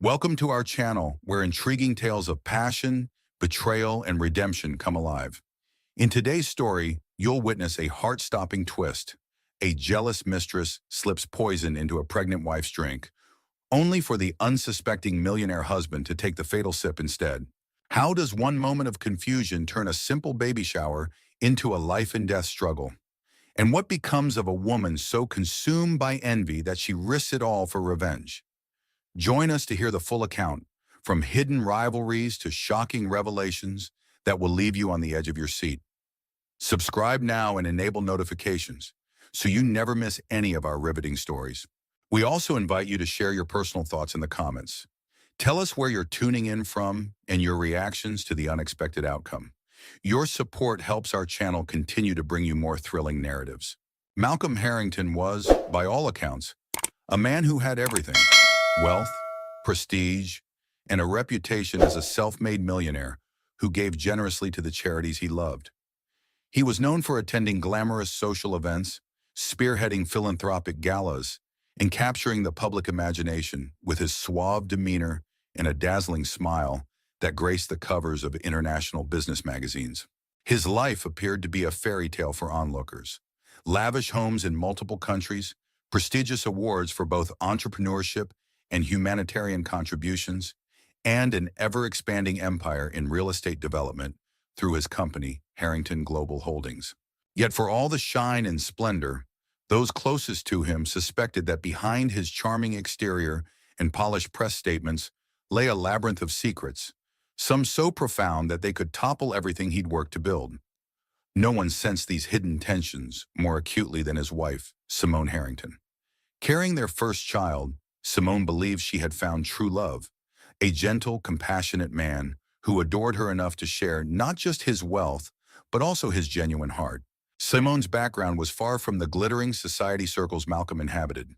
Welcome to our channel, where intriguing tales of passion, betrayal, and redemption come alive. In today's story, you'll witness a heart-stopping twist. A jealous mistress slips poison into a pregnant wife's drink, only for the unsuspecting millionaire husband to take the fatal sip instead. How does one moment of confusion turn a simple baby shower into a life-and-death struggle? And what becomes of a woman so consumed by envy that she risks it all for revenge? Join us to hear the full account, from hidden rivalries to shocking revelations that will leave you on the edge of your seat. Subscribe now and enable notifications so you never miss any of our riveting stories. We also invite you to share your personal thoughts in the comments. Tell us where you're tuning in from and your reactions to the unexpected outcome. Your support helps our channel continue to bring you more thrilling narratives. Malcolm Harrington was, by all accounts, a man who had everything: wealth, prestige, and a reputation as a self-made millionaire who gave generously to the charities he loved. He was known for attending glamorous social events, spearheading philanthropic galas, and capturing the public imagination with his suave demeanor and a dazzling smile that graced the covers of international business magazines. His life appeared to be a fairy tale for onlookers. Lavish homes in multiple countries, prestigious awards for both entrepreneurship and humanitarian contributions, and an ever-expanding empire in real estate development through his company, Harrington Global Holdings. Yet for all the shine and splendor, those closest to him suspected that behind his charming exterior and polished press statements lay a labyrinth of secrets, some so profound that they could topple everything he'd worked to build. No one sensed these hidden tensions more acutely than his wife, Simone Harrington. Carrying their first child, Simone believed she had found true love, a gentle, compassionate man who adored her enough to share not just his wealth, but also his genuine heart. Simone's background was far from the glittering society circles Malcolm inhabited.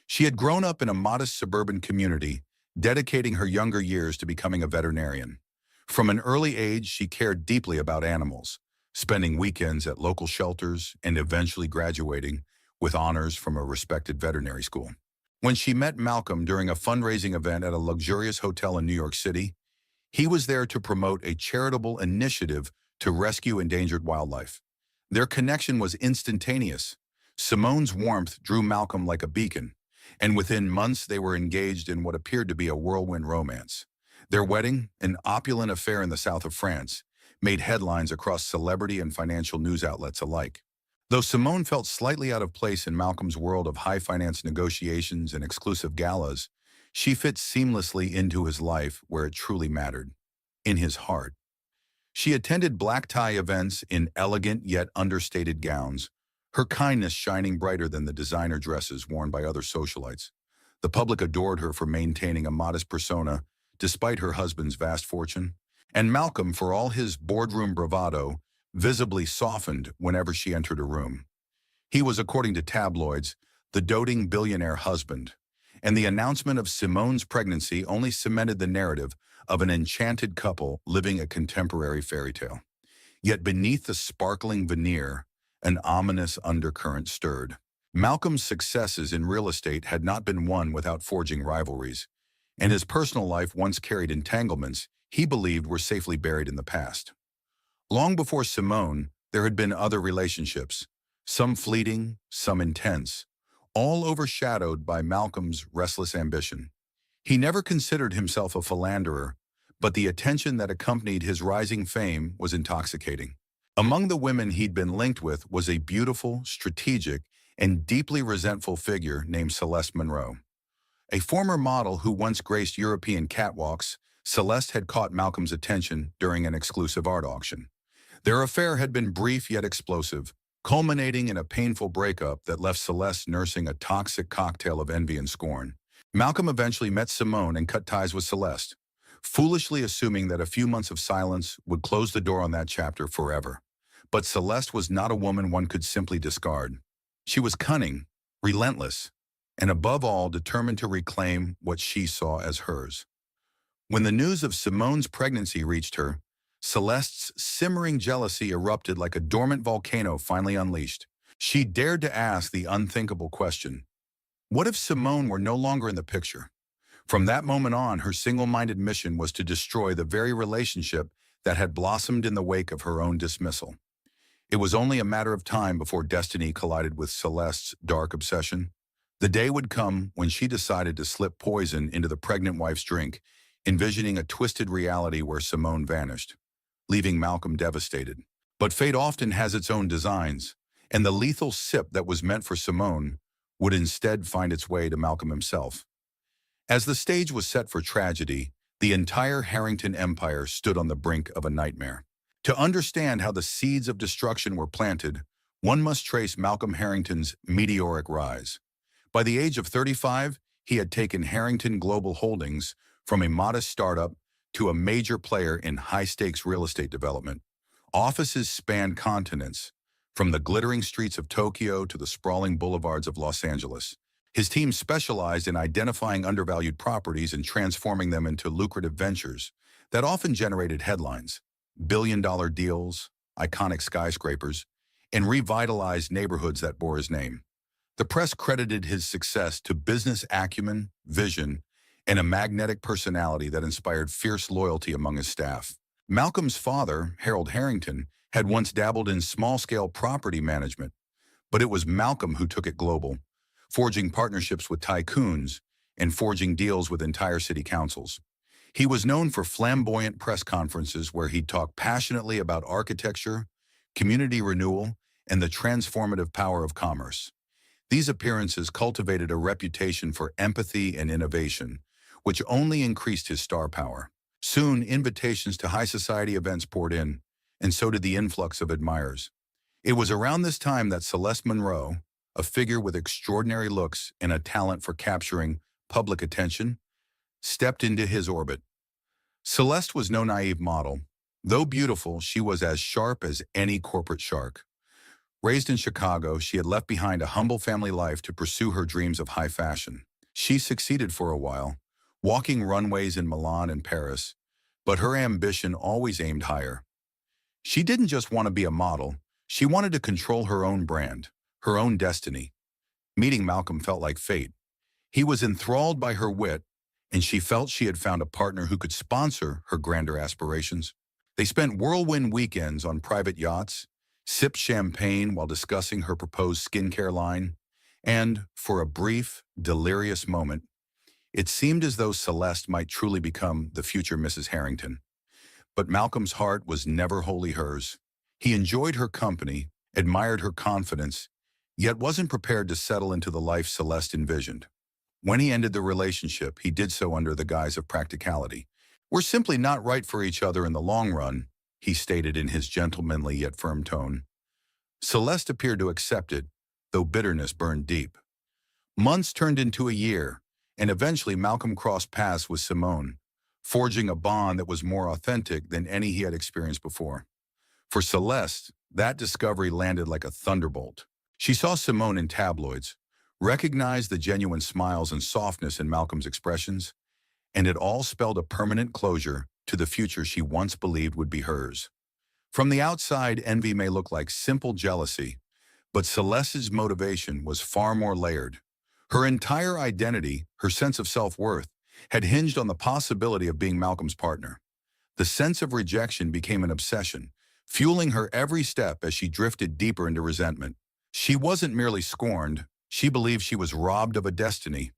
She had grown up in a modest suburban community, dedicating her younger years to becoming a veterinarian. From an early age, she cared deeply about animals, spending weekends at local shelters and eventually graduating with honors from a respected veterinary school. When she met Malcolm during a fundraising event at a luxurious hotel in New York City, he was there to promote a charitable initiative to rescue endangered wildlife. Their connection was instantaneous. Simone's warmth drew Malcolm like a beacon, and within months they were engaged in what appeared to be a whirlwind romance. Their wedding, an opulent affair in the south of France, made headlines across celebrity and financial news outlets alike. Though Simone felt slightly out of place in Malcolm's world of high-finance negotiations and exclusive galas, she fit seamlessly into his life where it truly mattered: in his heart. She attended black-tie events in elegant yet understated gowns, her kindness shining brighter than the designer dresses worn by other socialites. The public adored her for maintaining a modest persona despite her husband's vast fortune, and Malcolm, for all his boardroom bravado, visibly softened whenever she entered a room. He was, according to tabloids, the doting billionaire husband, and the announcement of Simone's pregnancy only cemented the narrative of an enchanted couple living a contemporary fairy tale. Yet beneath the sparkling veneer, an ominous undercurrent stirred. Malcolm's successes in real estate had not been won without forging rivalries, and his personal life once carried entanglements he believed were safely buried in the past. Long before Simone, there had been other relationships, some fleeting, some intense, all overshadowed by Malcolm's restless ambition. He never considered himself a philanderer, but the attention that accompanied his rising fame was intoxicating. Among the women he'd been linked with was a beautiful, strategic, and deeply resentful figure named Celeste Monroe. A former model who once graced European catwalks, Celeste had caught Malcolm's attention during an exclusive art auction. Their affair had been brief yet explosive, culminating in a painful breakup that left Celeste nursing a toxic cocktail of envy and scorn. Malcolm eventually met Simone and cut ties with Celeste, foolishly assuming that a few months of silence would close the door on that chapter forever. But Celeste was not a woman one could simply discard. She was cunning, relentless, and above all determined to reclaim what she saw as hers. When the news of Simone's pregnancy reached her, Celeste's simmering jealousy erupted like a dormant volcano finally unleashed. She dared to ask the unthinkable question: what if Simone were no longer in the picture? From that moment on, her single-minded mission was to destroy the very relationship that had blossomed in the wake of her own dismissal. It was only a matter of time before destiny collided with Celeste's dark obsession. The day would come when she decided to slip poison into the pregnant wife's drink, envisioning a twisted reality where Simone vanished, leaving Malcolm devastated. But fate often has its own designs, and the lethal sip that was meant for Simone would instead find its way to Malcolm himself. As the stage was set for tragedy, the entire Harrington empire stood on the brink of a nightmare. To understand how the seeds of destruction were planted, one must trace Malcolm Harrington's meteoric rise. By the age of 35, he had taken Harrington Global Holdings from a modest startup to a major player in high-stakes real estate development. Offices spanned continents, from the glittering streets of Tokyo to the sprawling boulevards of Los Angeles. His team specialized in identifying undervalued properties and transforming them into lucrative ventures that often generated headlines, billion-dollar deals, iconic skyscrapers, and revitalized neighborhoods that bore his name. The press credited his success to business acumen, vision, and a magnetic personality that inspired fierce loyalty among his staff. Malcolm's father, Harold Harrington, had once dabbled in small-scale property management, but it was Malcolm who took it global, forging partnerships with tycoons and forging deals with entire city councils. He was known for flamboyant press conferences where he'd talk passionately about architecture, community renewal, and the transformative power of commerce. These appearances cultivated a reputation for empathy and innovation, which only increased his star power. Soon, invitations to high society events poured in, and so did the influx of admirers. It was around this time that Celeste Monroe, a figure with extraordinary looks and a talent for capturing public attention, stepped into his orbit. Celeste was no naive model. Though beautiful, she was as sharp as any corporate shark. Raised in Chicago, she had left behind a humble family life to pursue her dreams of high fashion. She succeeded for a while, walking runways in Milan and Paris, but her ambition always aimed higher. She didn't just want to be a model, she wanted to control her own brand, her own destiny. Meeting Malcolm felt like fate. He was enthralled by her wit, and she felt she had found a partner who could sponsor her grander aspirations. They spent whirlwind weekends on private yachts, sipped champagne while discussing her proposed skincare line, and, for a brief, delirious moment, it seemed as though Celeste might truly become the future Mrs. Harrington. But Malcolm's heart was never wholly hers. He enjoyed her company, admired her confidence, yet wasn't prepared to settle into the life Celeste envisioned. When he ended the relationship, he did so under the guise of practicality. "We're simply not right for each other in the long run," he stated in his gentlemanly yet firm tone. Celeste appeared to accept it, though bitterness burned deep. Months turned into a year, and eventually Malcolm crossed paths with Simone, forging a bond that was more authentic than any he had experienced before. For Celeste, that discovery landed like a thunderbolt. She saw Simone in tabloids, recognized the genuine smiles and softness in Malcolm's expressions, and it all spelled a permanent closure to the future she once believed would be hers. From the outside, envy may look like simple jealousy, but Celeste's motivation was far more layered. Her entire identity, her sense of self-worth, had hinged on the possibility of being Malcolm's partner. The sense of rejection became an obsession, fueling her every step as she drifted deeper into resentment. She wasn't merely scorned, she believed she was robbed of a destiny.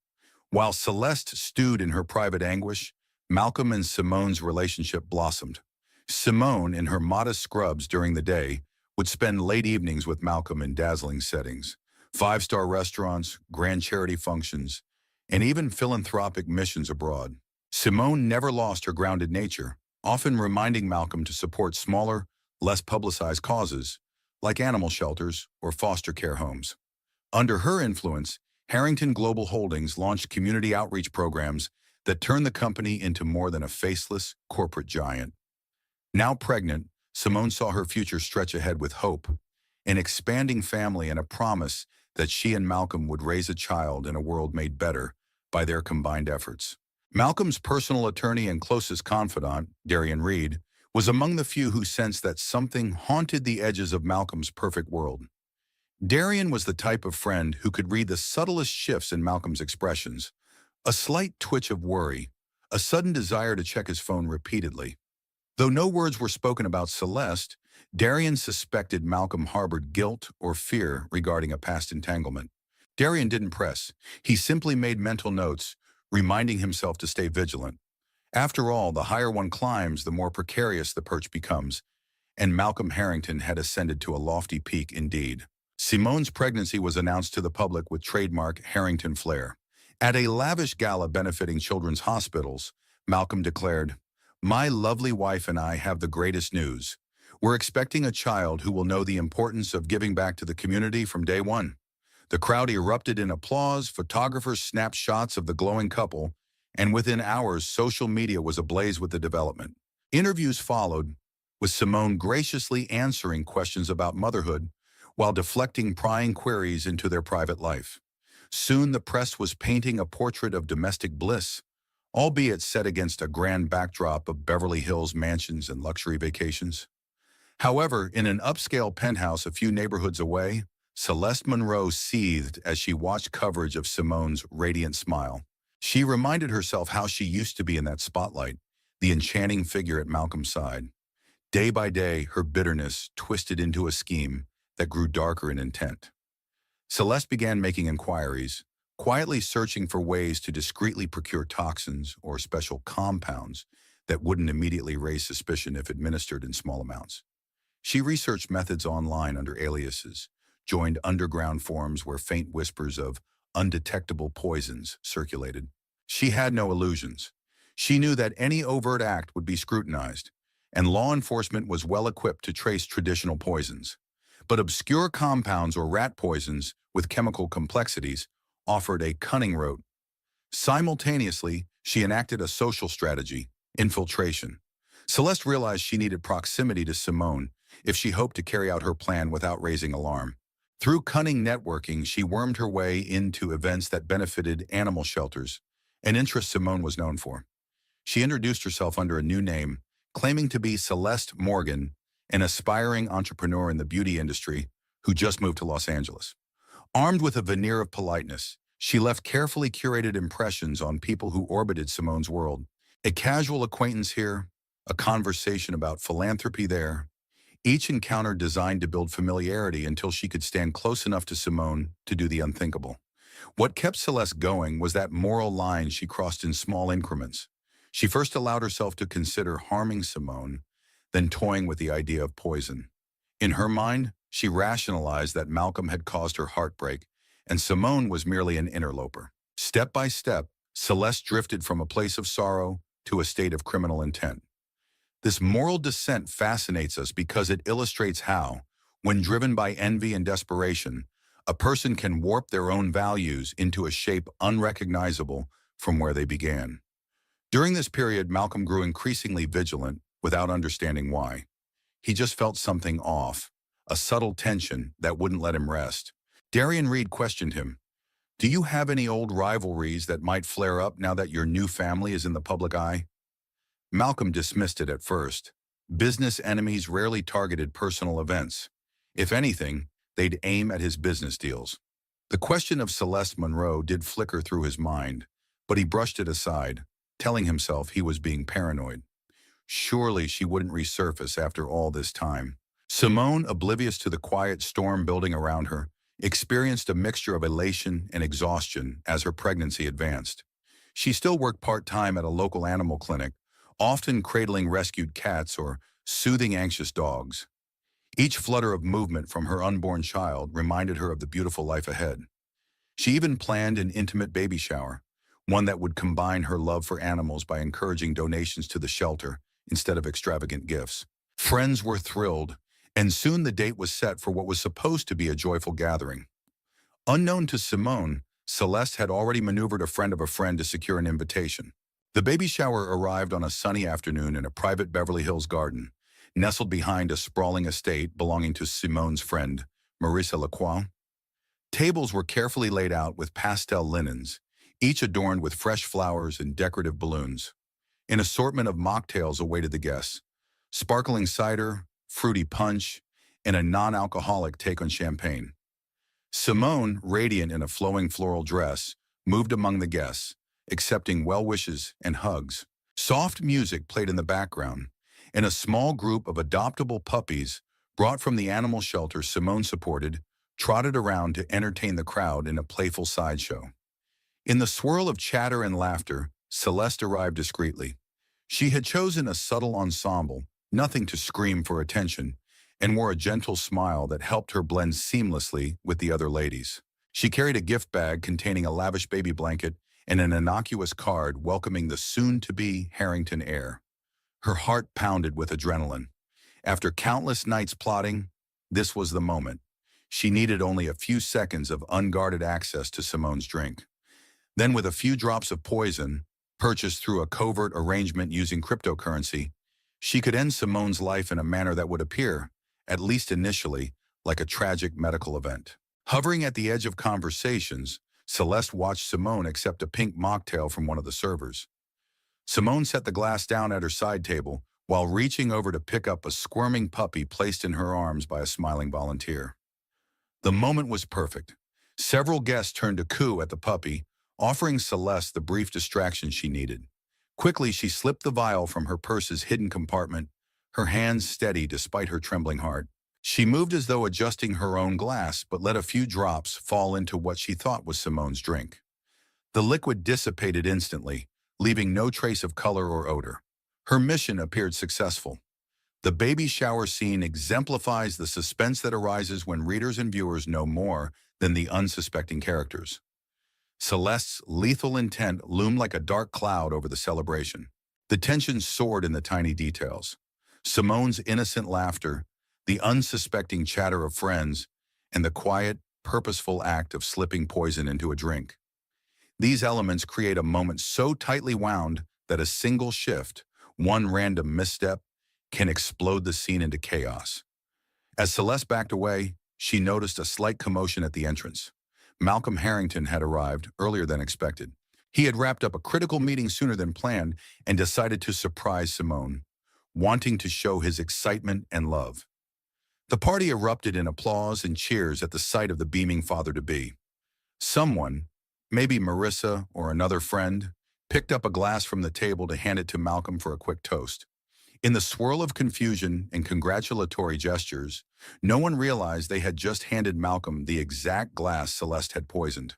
While Celeste stewed in her private anguish, Malcolm and Simone's relationship blossomed. Simone, in her modest scrubs during the day, would spend late evenings with Malcolm in dazzling settings, five-star restaurants, grand charity functions, and even philanthropic missions abroad. Simone never lost her grounded nature, often reminding Malcolm to support smaller, less publicized causes, like animal shelters or foster care homes. Under her influence, Harrington Global Holdings launched community outreach programs that turned the company into more than a faceless corporate giant. Now pregnant, Simone saw her future stretch ahead with hope, an expanding family and a promise that she and Malcolm would raise a child in a world made better by their combined efforts. Malcolm's personal attorney and closest confidant, Darian Reed, was among the few who sensed that something haunted the edges of Malcolm's perfect world. Darian was the type of friend who could read the subtlest shifts in Malcolm's expressions, A slight twitch of worry, a sudden desire to check his phone repeatedly. Though no words were spoken about Celeste, Darian suspected Malcolm harbored guilt or fear regarding a past entanglement. Darian didn't press. He simply made mental notes, reminding himself to stay vigilant. After all, the higher one climbs, the more precarious the perch becomes, and Malcolm Harrington had ascended to a lofty peak indeed. Simone's pregnancy was announced to the public with trademark Harrington flair. At a lavish gala benefiting children's hospitals, Malcolm declared, "My lovely wife and I have the greatest news. We're expecting a child who will know the importance of giving back to the community from day one." The crowd erupted in applause, photographers snapped shots of the glowing couple, and within hours, social media was ablaze with the development. Interviews followed, with Simone graciously answering questions about motherhood while deflecting prying queries into their private life. Soon the press was painting a portrait of domestic bliss, albeit set against a grand backdrop of Beverly Hills mansions and luxury vacations. However, in an upscale penthouse a few neighborhoods away, Celeste Monroe seethed as she watched coverage of Simone's radiant smile. She reminded herself how she used to be in that spotlight, the enchanting figure at Malcolm's side. Day by day, her bitterness twisted into a scheme that grew darker in intent. Celeste began making inquiries, quietly searching for ways to discreetly procure toxins or special compounds that wouldn't immediately raise suspicion if administered in small amounts. She researched methods online under aliases, joined underground forums where faint whispers of undetectable poisons circulated. She had no illusions. She knew that any overt act would be scrutinized, and law enforcement was well equipped to trace traditional poisons. But obscure compounds or rat poisons with chemical complexities offered a cunning route. Simultaneously, she enacted a social strategy, infiltration. Celeste realized she needed proximity to Simone if she hoped to carry out her plan without raising alarm. Through cunning networking, she wormed her way into events that benefited animal shelters, an interest Simone was known for. She introduced herself under a new name, claiming to be Celeste Morgan, an aspiring entrepreneur in the beauty industry who just moved to Los Angeles. Armed with a veneer of politeness, she left carefully curated impressions on people who orbited Simone's world. A casual acquaintance here, a conversation about philanthropy there, each encounter designed to build familiarity until she could stand close enough to Simone to do the unthinkable. What kept Celeste going was that moral line she crossed in small increments. She first allowed herself to consider harming Simone, then toying with the idea of poison. In her mind, she rationalized that Malcolm had caused her heartbreak, and Simone was merely an interloper. Step by step, Celeste drifted from a place of sorrow to a state of criminal intent. This moral descent fascinates us because it illustrates how, when driven by envy and desperation, a person can warp their own values into a shape unrecognizable from where they began. During this period, Malcolm grew increasingly vigilant without understanding why. He just felt something off, a subtle tension that wouldn't let him rest. Darian Reed questioned him. "Do you have any old rivalries that might flare up now that your new family is in the public eye?" Malcolm dismissed it at first. Business enemies rarely targeted personal events. If anything, they'd aim at his business deals. The question of Celeste Monroe did flicker through his mind, but he brushed it aside, telling himself he was being paranoid. Surely she wouldn't resurface after all this time. Simone, oblivious to the quiet storm building around her, experienced a mixture of elation and exhaustion as her pregnancy advanced. She still worked part-time at a local animal clinic, often cradling rescued cats or soothing anxious dogs. Each flutter of movement from her unborn child reminded her of the beautiful life ahead. She even planned an intimate baby shower, one that would combine her love for animals by encouraging donations to the shelter instead of extravagant gifts. Friends were thrilled, and soon the date was set for what was supposed to be a joyful gathering. Unknown to Simone, Celeste had already maneuvered a friend of a friend to secure an invitation. The baby shower arrived on a sunny afternoon in a private Beverly Hills garden, nestled behind a sprawling estate belonging to Simone's friend, Marissa Lacroix. Tables were carefully laid out with pastel linens, each adorned with fresh flowers and decorative balloons. An assortment of mocktails awaited the guests: sparkling cider, fruity punch, and a non-alcoholic take on champagne. Simone, radiant in a flowing floral dress, moved among the guests, accepting well wishes and hugs. Soft music played in the background, and a small group of adoptable puppies brought from the animal shelter Simone supported trotted around to entertain the crowd in a playful sideshow. In the swirl of chatter and laughter, Celeste arrived discreetly. She had chosen a subtle ensemble, nothing to scream for attention, and wore a gentle smile that helped her blend seamlessly with the other ladies. She carried a gift bag containing a lavish baby blanket and an innocuous card welcoming the soon-to-be Harrington heir. Her heart pounded with adrenaline. After countless nights plotting, this was the moment. She needed only a few seconds of unguarded access to Simone's drink. Then, with a few drops of poison, purchased through a covert arrangement using cryptocurrency, she could end Simone's life in a manner that would appear, at least initially, like a tragic medical event. Hovering at the edge of conversations, Celeste watched Simone accept a pink mocktail from one of the servers. Simone set the glass down at her side table while reaching over to pick up a squirming puppy placed in her arms by a smiling volunteer. The moment was perfect. Several guests turned to coo at the puppy, offering Celeste the brief distraction she needed. Quickly, she slipped the vial from her purse's hidden compartment, her hands steady despite her trembling heart. She moved as though adjusting her own glass, but let a few drops fall into what she thought was Simone's drink. The liquid dissipated instantly, leaving no trace of color or odor. Her mission appeared successful. The baby shower scene exemplifies the suspense that arises when readers and viewers know more than the unsuspecting characters. Celeste's lethal intent loomed like a dark cloud over the celebration. The tension soared in the tiny details. Simone's innocent laughter, the unsuspecting chatter of friends, and the quiet, purposeful act of slipping poison into a drink. These elements create a moment so tightly wound that a single shift, one random misstep, can explode the scene into chaos. As Celeste backed away, she noticed a slight commotion at the entrance. Malcolm Harrington had arrived earlier than expected. He had wrapped up a critical meeting sooner than planned and decided to surprise Simone, wanting to show his excitement and love. The party erupted in applause and cheers at the sight of the beaming father-to-be. Someone, maybe Marissa or another friend, picked up a glass from the table to hand it to Malcolm for a quick toast. In the swirl of confusion and congratulatory gestures, no one realized they had just handed Malcolm the exact glass Celeste had poisoned.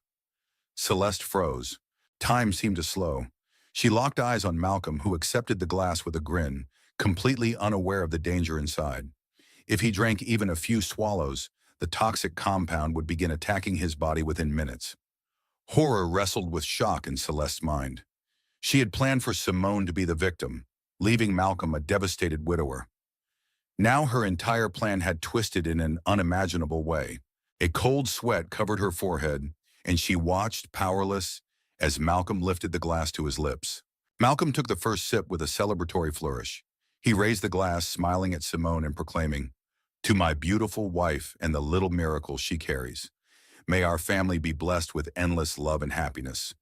Celeste froze. Time seemed to slow. She locked eyes on Malcolm, who accepted the glass with a grin, completely unaware of the danger inside. If he drank even a few swallows, the toxic compound would begin attacking his body within minutes. Horror wrestled with shock in Celeste's mind. She had planned for Simone to be the victim, leaving Malcolm a devastated widower. Now her entire plan had twisted in an unimaginable way. A cold sweat covered her forehead, and she watched, powerless, as Malcolm lifted the glass to his lips. Malcolm took the first sip with a celebratory flourish. He raised the glass, smiling at Simone and proclaiming, "To my beautiful wife and the little miracle she carries. May our family be blessed with endless love and happiness."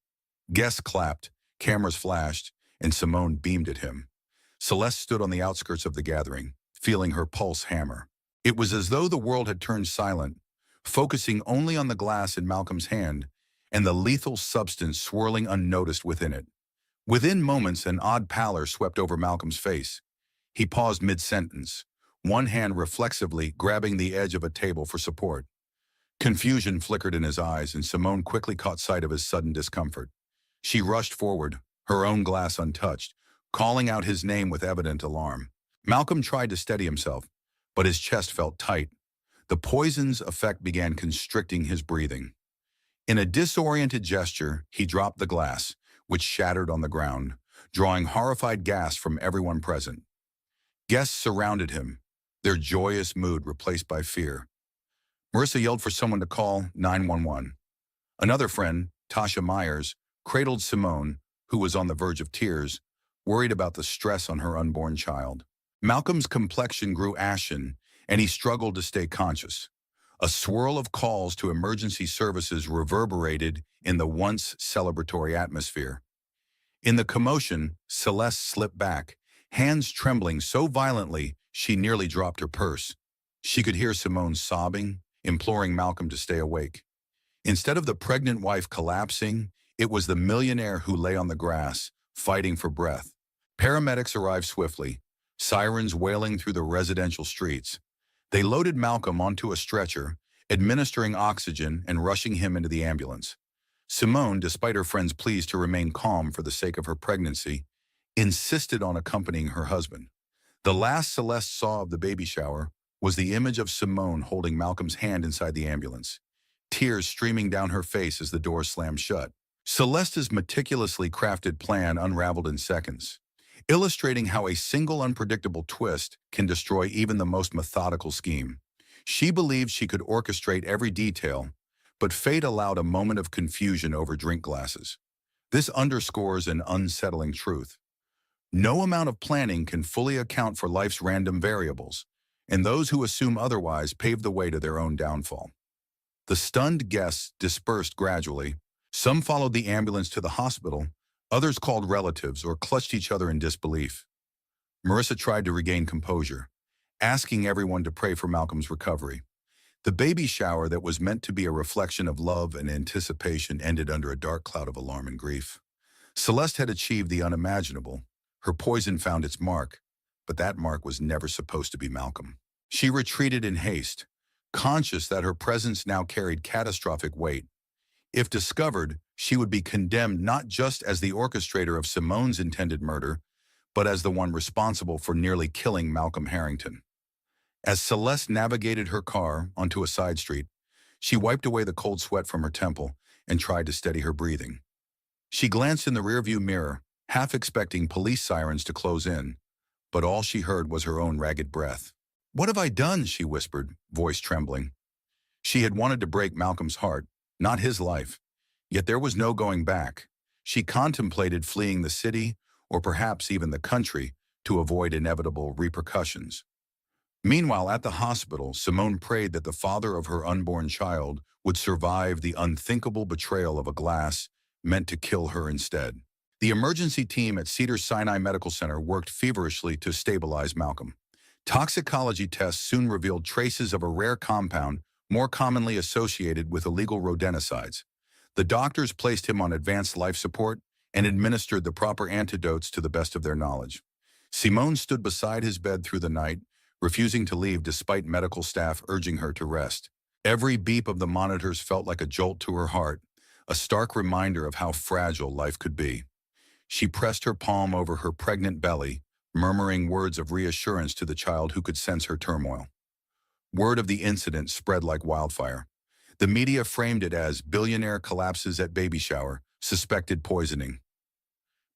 Guests clapped, cameras flashed, and Simone beamed at him. Celeste stood on the outskirts of the gathering, feeling her pulse hammer. It was as though the world had turned silent, focusing only on the glass in Malcolm's hand and the lethal substance swirling unnoticed within it. Within moments, an odd pallor swept over Malcolm's face. He paused mid-sentence, one hand reflexively grabbing the edge of a table for support. Confusion flickered in his eyes, and Simone quickly caught sight of his sudden discomfort. She rushed forward, her own glass untouched, calling out his name with evident alarm. Malcolm tried to steady himself, but his chest felt tight. The poison's effect began constricting his breathing. In a disoriented gesture, he dropped the glass, which shattered on the ground, drawing horrified gasps from everyone present. Guests surrounded him, their joyous mood replaced by fear. Marissa yelled for someone to call 911. Another friend, Tasha Myers, cradled Simone, who was on the verge of tears, worried about the stress on her unborn child. Malcolm's complexion grew ashen, and he struggled to stay conscious. A swirl of calls to emergency services reverberated in the once celebratory atmosphere. In the commotion, Celeste slipped back, hands trembling so violently she nearly dropped her purse. She could hear Simone sobbing, imploring Malcolm to stay awake. Instead of the pregnant wife collapsing, It was the millionaire who lay on the grass, fighting for breath. Paramedics arrived swiftly, sirens wailing through the residential streets. They loaded Malcolm onto a stretcher, administering oxygen and rushing him into the ambulance. Simone, despite her friend's pleas to remain calm for the sake of her pregnancy, insisted on accompanying her husband. The last Celeste saw of the baby shower was the image of Simone holding Malcolm's hand inside the ambulance, tears streaming down her face as the door slammed shut. Celeste's meticulously crafted plan unraveled in seconds, illustrating how a single unpredictable twist can destroy even the most methodical scheme. She believed she could orchestrate every detail, but fate allowed a moment of confusion over drink glasses. This underscores an unsettling truth. No amount of planning can fully account for life's random variables, and those who assume otherwise pave the way to their own downfall. The stunned guests dispersed gradually. Some followed the ambulance to the hospital, others called relatives or clutched each other in disbelief. Marissa tried to regain composure, asking everyone to pray for Malcolm's recovery. The baby shower that was meant to be a reflection of love and anticipation ended under a dark cloud of alarm and grief. Celeste had achieved the unimaginable. Her poison found its mark, but that mark was never supposed to be Malcolm. She retreated in haste, conscious that her presence now carried catastrophic weight. If discovered, she would be condemned not just as the orchestrator of Simone's intended murder, but as the one responsible for nearly killing Malcolm Harrington. As Celeste navigated her car onto a side street, she wiped away the cold sweat from her temple and tried to steady her breathing. She glanced in the rearview mirror, half expecting police sirens to close in, but all she heard was her own ragged breath. "What have I done?" she whispered, voice trembling. She had wanted to break Malcolm's heart, not his life. Yet there was no going back. She contemplated fleeing the city, or perhaps even the country, to avoid inevitable repercussions. Meanwhile, at the hospital, Simone prayed that the father of her unborn child would survive the unthinkable betrayal of a glass meant to kill her instead. The emergency team at Cedars-Sinai Medical Center worked feverishly to stabilize Malcolm. Toxicology tests soon revealed traces of a rare compound more commonly associated with illegal rodenticides. The doctors placed him on advanced life support and administered the proper antidotes to the best of their knowledge. Simone stood beside his bed through the night, refusing to leave despite medical staff urging her to rest. Every beep of the monitors felt like a jolt to her heart, a stark reminder of how fragile life could be. She pressed her palm over her pregnant belly, murmuring words of reassurance to the child who could sense her turmoil. Word of the incident spread like wildfire. The media framed it as billionaire collapses at baby shower, suspected poisoning.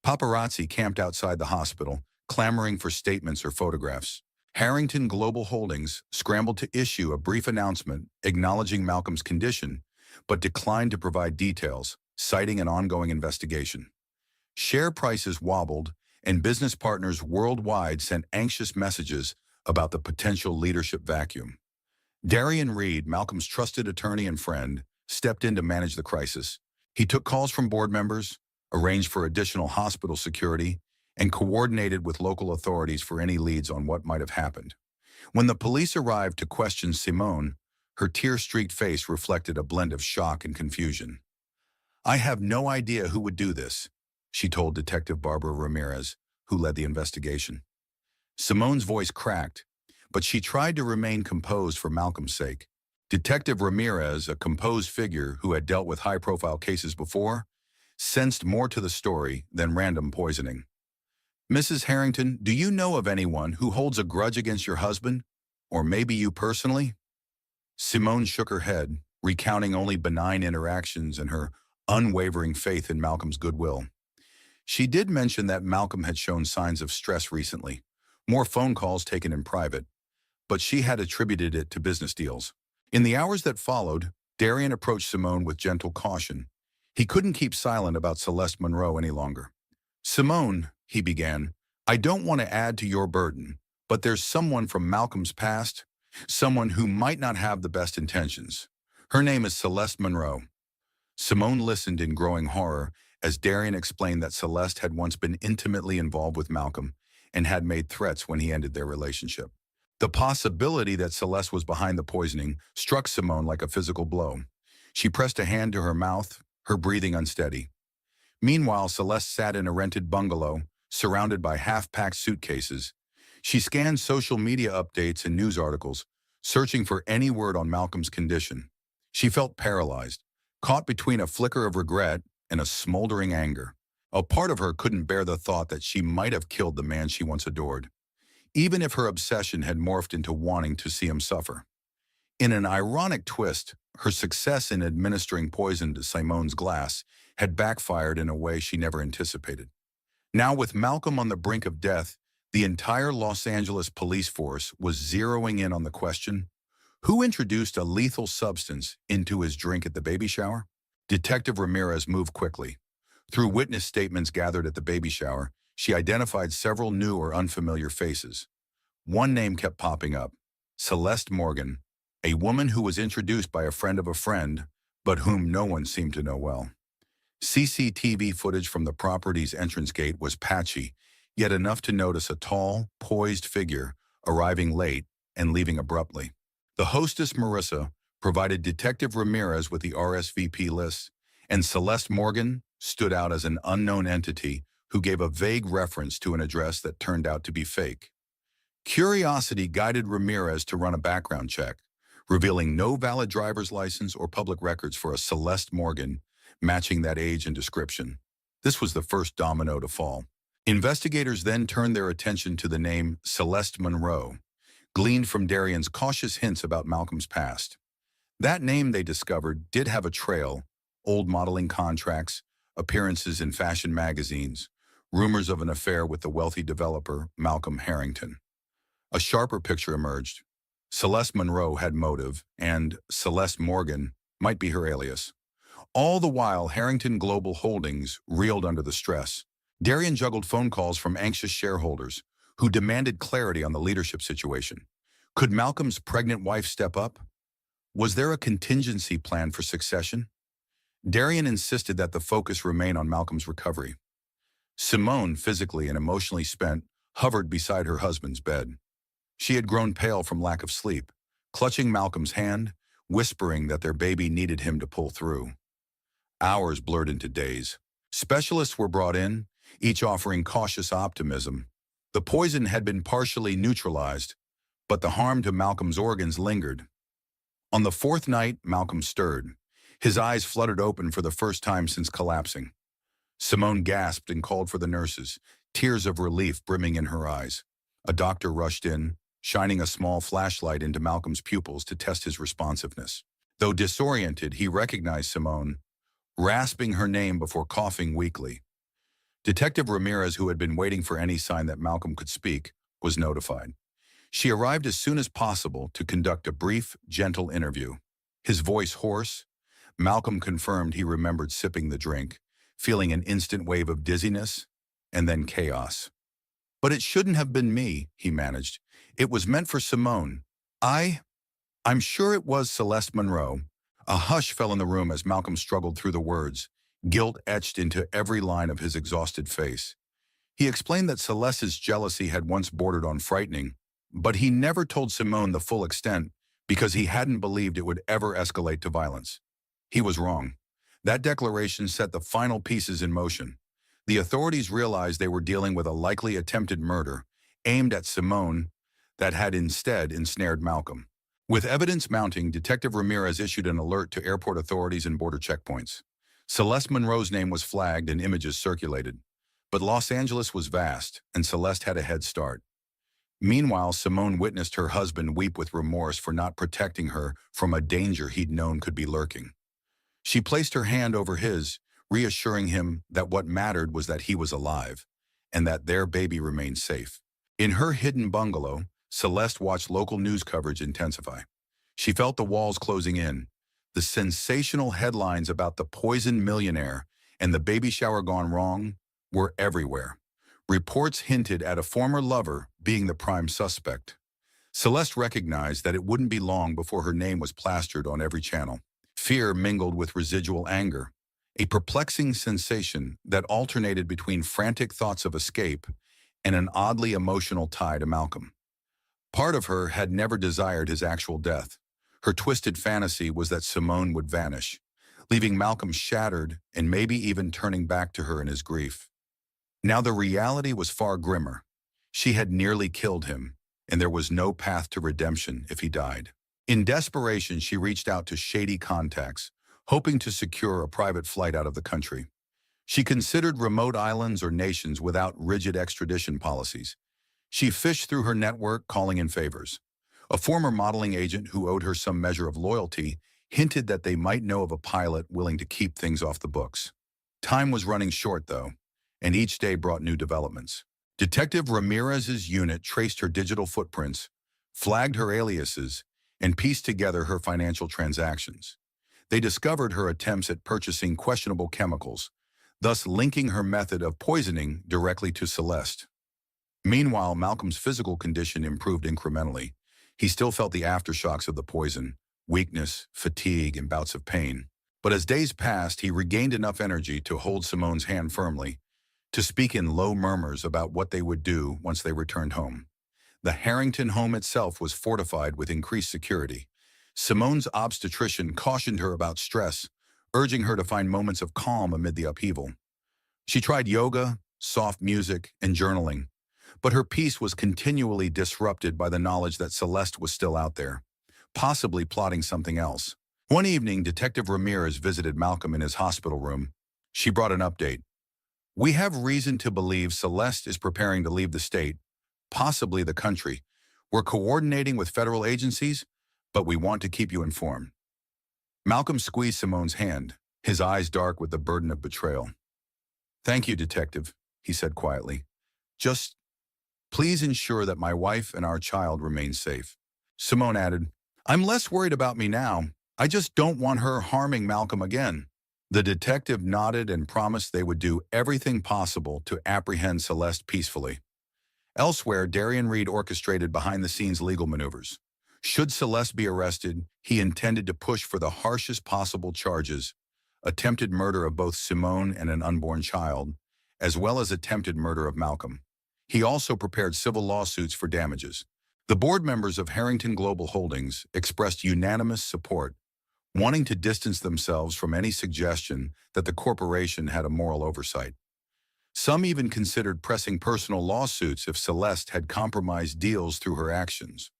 Paparazzi camped outside the hospital, clamoring for statements or photographs. Harrington Global Holdings scrambled to issue a brief announcement acknowledging Malcolm's condition, but declined to provide details, citing an ongoing investigation. Share prices wobbled, and business partners worldwide sent anxious messages about the potential leadership vacuum. Darian Reed, Malcolm's trusted attorney and friend, stepped in to manage the crisis. He took calls from board members, arranged for additional hospital security, and coordinated with local authorities for any leads on what might have happened. When the police arrived to question Simone, her tear-streaked face reflected a blend of shock and confusion. "I have no idea who would do this," she told Detective Barbara Ramirez, who led the investigation. Simone's voice cracked, but she tried to remain composed for Malcolm's sake. Detective Ramirez, a composed figure who had dealt with high-profile cases before, sensed more to the story than random poisoning. "Mrs. Harrington, do you know of anyone who holds a grudge against your husband? Or maybe you personally?" Simone shook her head, recounting only benign interactions and her unwavering faith in Malcolm's goodwill. She did mention that Malcolm had shown signs of stress recently, more phone calls taken in private, but she had attributed it to business deals. In the hours that followed, Darian approached Simone with gentle caution. He couldn't keep silent about Celeste Monroe any longer. "Simone," he began, "I don't want to add to your burden, but there's someone from Malcolm's past, someone who might not have the best intentions. Her name is Celeste Monroe." Simone listened in growing horror as Darian explained that Celeste had once been intimately involved with Malcolm and had made threats when he ended their relationship. The possibility that Celeste was behind the poisoning struck Simone like a physical blow. She pressed a hand to her mouth, her breathing unsteady. Meanwhile, Celeste sat in a rented bungalow, surrounded by half-packed suitcases. She scanned social media updates and news articles, searching for any word on Malcolm's condition. She felt paralyzed, caught between a flicker of regret and a smoldering anger. A part of her couldn't bear the thought that she might have killed the man she once adored, even if her obsession had morphed into wanting to see him suffer. In an ironic twist, her success in administering poison to Simone's glass had backfired in a way she never anticipated. Now, with Malcolm on the brink of death, the entire Los Angeles police force was zeroing in on the question, who introduced a lethal substance into his drink at the baby shower? Detective Ramirez moved quickly. Through witness statements gathered at the baby shower, she identified several new or unfamiliar faces. One name kept popping up, Celeste Morgan, a woman who was introduced by a friend of a friend, but whom no one seemed to know well. CCTV footage from the property's entrance gate was patchy, yet enough to notice a tall, poised figure arriving late and leaving abruptly. The hostess, Marissa, provided Detective Ramirez with the RSVP list, and Celeste Morgan stood out as an unknown entity who gave a vague reference to an address that turned out to be fake. Curiosity guided Ramirez to run a background check, revealing no valid driver's license or public records for a Celeste Morgan matching that age and description. This was the first domino to fall. Investigators then turned their attention to the name Celeste Monroe, gleaned from Darian's cautious hints about Malcolm's past. That name, they discovered, did have a trail: old modeling contracts, appearances in fashion magazines, rumors of an affair with the wealthy developer Malcolm Harrington. A sharper picture emerged. Celeste Monroe had motive, and Celeste Morgan might be her alias. All the while, Harrington Global Holdings reeled under the stress. Darian juggled phone calls from anxious shareholders who demanded clarity on the leadership situation. Could Malcolm's pregnant wife step up? Was there a contingency plan for succession? Darian insisted that the focus remain on Malcolm's recovery. Simone, physically and emotionally spent, hovered beside her husband's bed. She had grown pale from lack of sleep, clutching Malcolm's hand, whispering that their baby needed him to pull through. Hours blurred into days. Specialists were brought in, each offering cautious optimism. The poison had been partially neutralized, but the harm to Malcolm's organs lingered. On the fourth night, Malcolm stirred. His eyes fluttered open for the first time since collapsing. Simone gasped and called for the nurses, tears of relief brimming in her eyes. A doctor rushed in, shining a small flashlight into Malcolm's pupils to test his responsiveness. Though disoriented, he recognized Simone, rasping her name before coughing weakly. Detective Ramirez, who had been waiting for any sign that Malcolm could speak, was notified. She arrived as soon as possible to conduct a brief, gentle interview. His voice hoarse, Malcolm confirmed he remembered sipping the drink, feeling an instant wave of dizziness, and then chaos. "But it shouldn't have been me," he managed. "It was meant for Simone. I'm sure it was Celeste Monroe." A hush fell in the room as Malcolm struggled through the words, guilt etched into every line of his exhausted face. He explained that Celeste's jealousy had once bordered on frightening, but he never told Simone the full extent because he hadn't believed it would ever escalate to violence. He was wrong. That declaration set the final pieces in motion. The authorities realized they were dealing with a likely attempted murder aimed at Simone that had instead ensnared Malcolm. With evidence mounting, Detective Ramirez issued an alert to airport authorities and border checkpoints. Celeste Monroe's name was flagged and images circulated. But Los Angeles was vast, and Celeste had a head start. Meanwhile, Simone witnessed her husband weep with remorse for not protecting her from a danger he'd known could be lurking. She placed her hand over his, reassuring him that what mattered was that he was alive, and that their baby remained safe. In her hidden bungalow, Celeste watched local news coverage intensify. She felt the walls closing in. The sensational headlines about the poisoned millionaire and the baby shower gone wrong were everywhere. Reports hinted at a former lover being the prime suspect. Celeste recognized that it wouldn't be long before her name was plastered on every channel. Fear mingled with residual anger, a perplexing sensation that alternated between frantic thoughts of escape and an oddly emotional tie to Malcolm. Part of her had never desired his actual death. Her twisted fantasy was that Simone would vanish, leaving Malcolm shattered and maybe even turning back to her in his grief. Now the reality was far grimmer. She had nearly killed him, and there was no path to redemption if he died. In desperation, she reached out to shady contacts, hoping to secure a private flight out of the country. She considered remote islands or nations without rigid extradition policies. She fished through her network, calling in favors. A former modeling agent who owed her some measure of loyalty hinted that they might know of a pilot willing to keep things off the books. Time was running short, though, and each day brought new developments. Detective Ramirez's unit traced her digital footprints, flagged her aliases, and pieced together her financial transactions. They discovered her attempts at purchasing questionable chemicals, thus linking her method of poisoning directly to Celeste. Meanwhile, Malcolm's physical condition improved incrementally. He still felt the aftershocks of the poison, weakness, fatigue, and bouts of pain. But as days passed, he regained enough energy to hold Simone's hand firmly, to speak in low murmurs about what they would do once they returned home. The Harrington home itself was fortified with increased security. Simone's obstetrician cautioned her about stress, urging her to find moments of calm amid the upheaval. She tried yoga, soft music, and journaling, but her peace was continually disrupted by the knowledge that Celeste was still out there, possibly plotting something else. One evening, Detective Ramirez visited Malcolm in his hospital room. She brought an update. "We have reason to believe Celeste is preparing to leave the state, possibly the country. We're coordinating with federal agencies, but we want to keep you informed." Malcolm squeezed Simone's hand, his eyes dark with the burden of betrayal. "Thank you, Detective," he said quietly. "Just please ensure that my wife and our child remain safe." Simone added, "I'm less worried about me now. I just don't want her harming Malcolm again." The detective nodded and promised they would do everything possible to apprehend Celeste peacefully. Elsewhere, Darian Reed orchestrated behind-the-scenes legal maneuvers. Should Celeste be arrested, he intended to push for the harshest possible charges: attempted murder of both Simone and an unborn child, as well as attempted murder of Malcolm. He also prepared civil lawsuits for damages. The board members of Harrington Global Holdings expressed unanimous support, wanting to distance themselves from any suggestion that the corporation had a moral oversight. Some even considered pressing personal lawsuits if Celeste had compromised deals through her actions.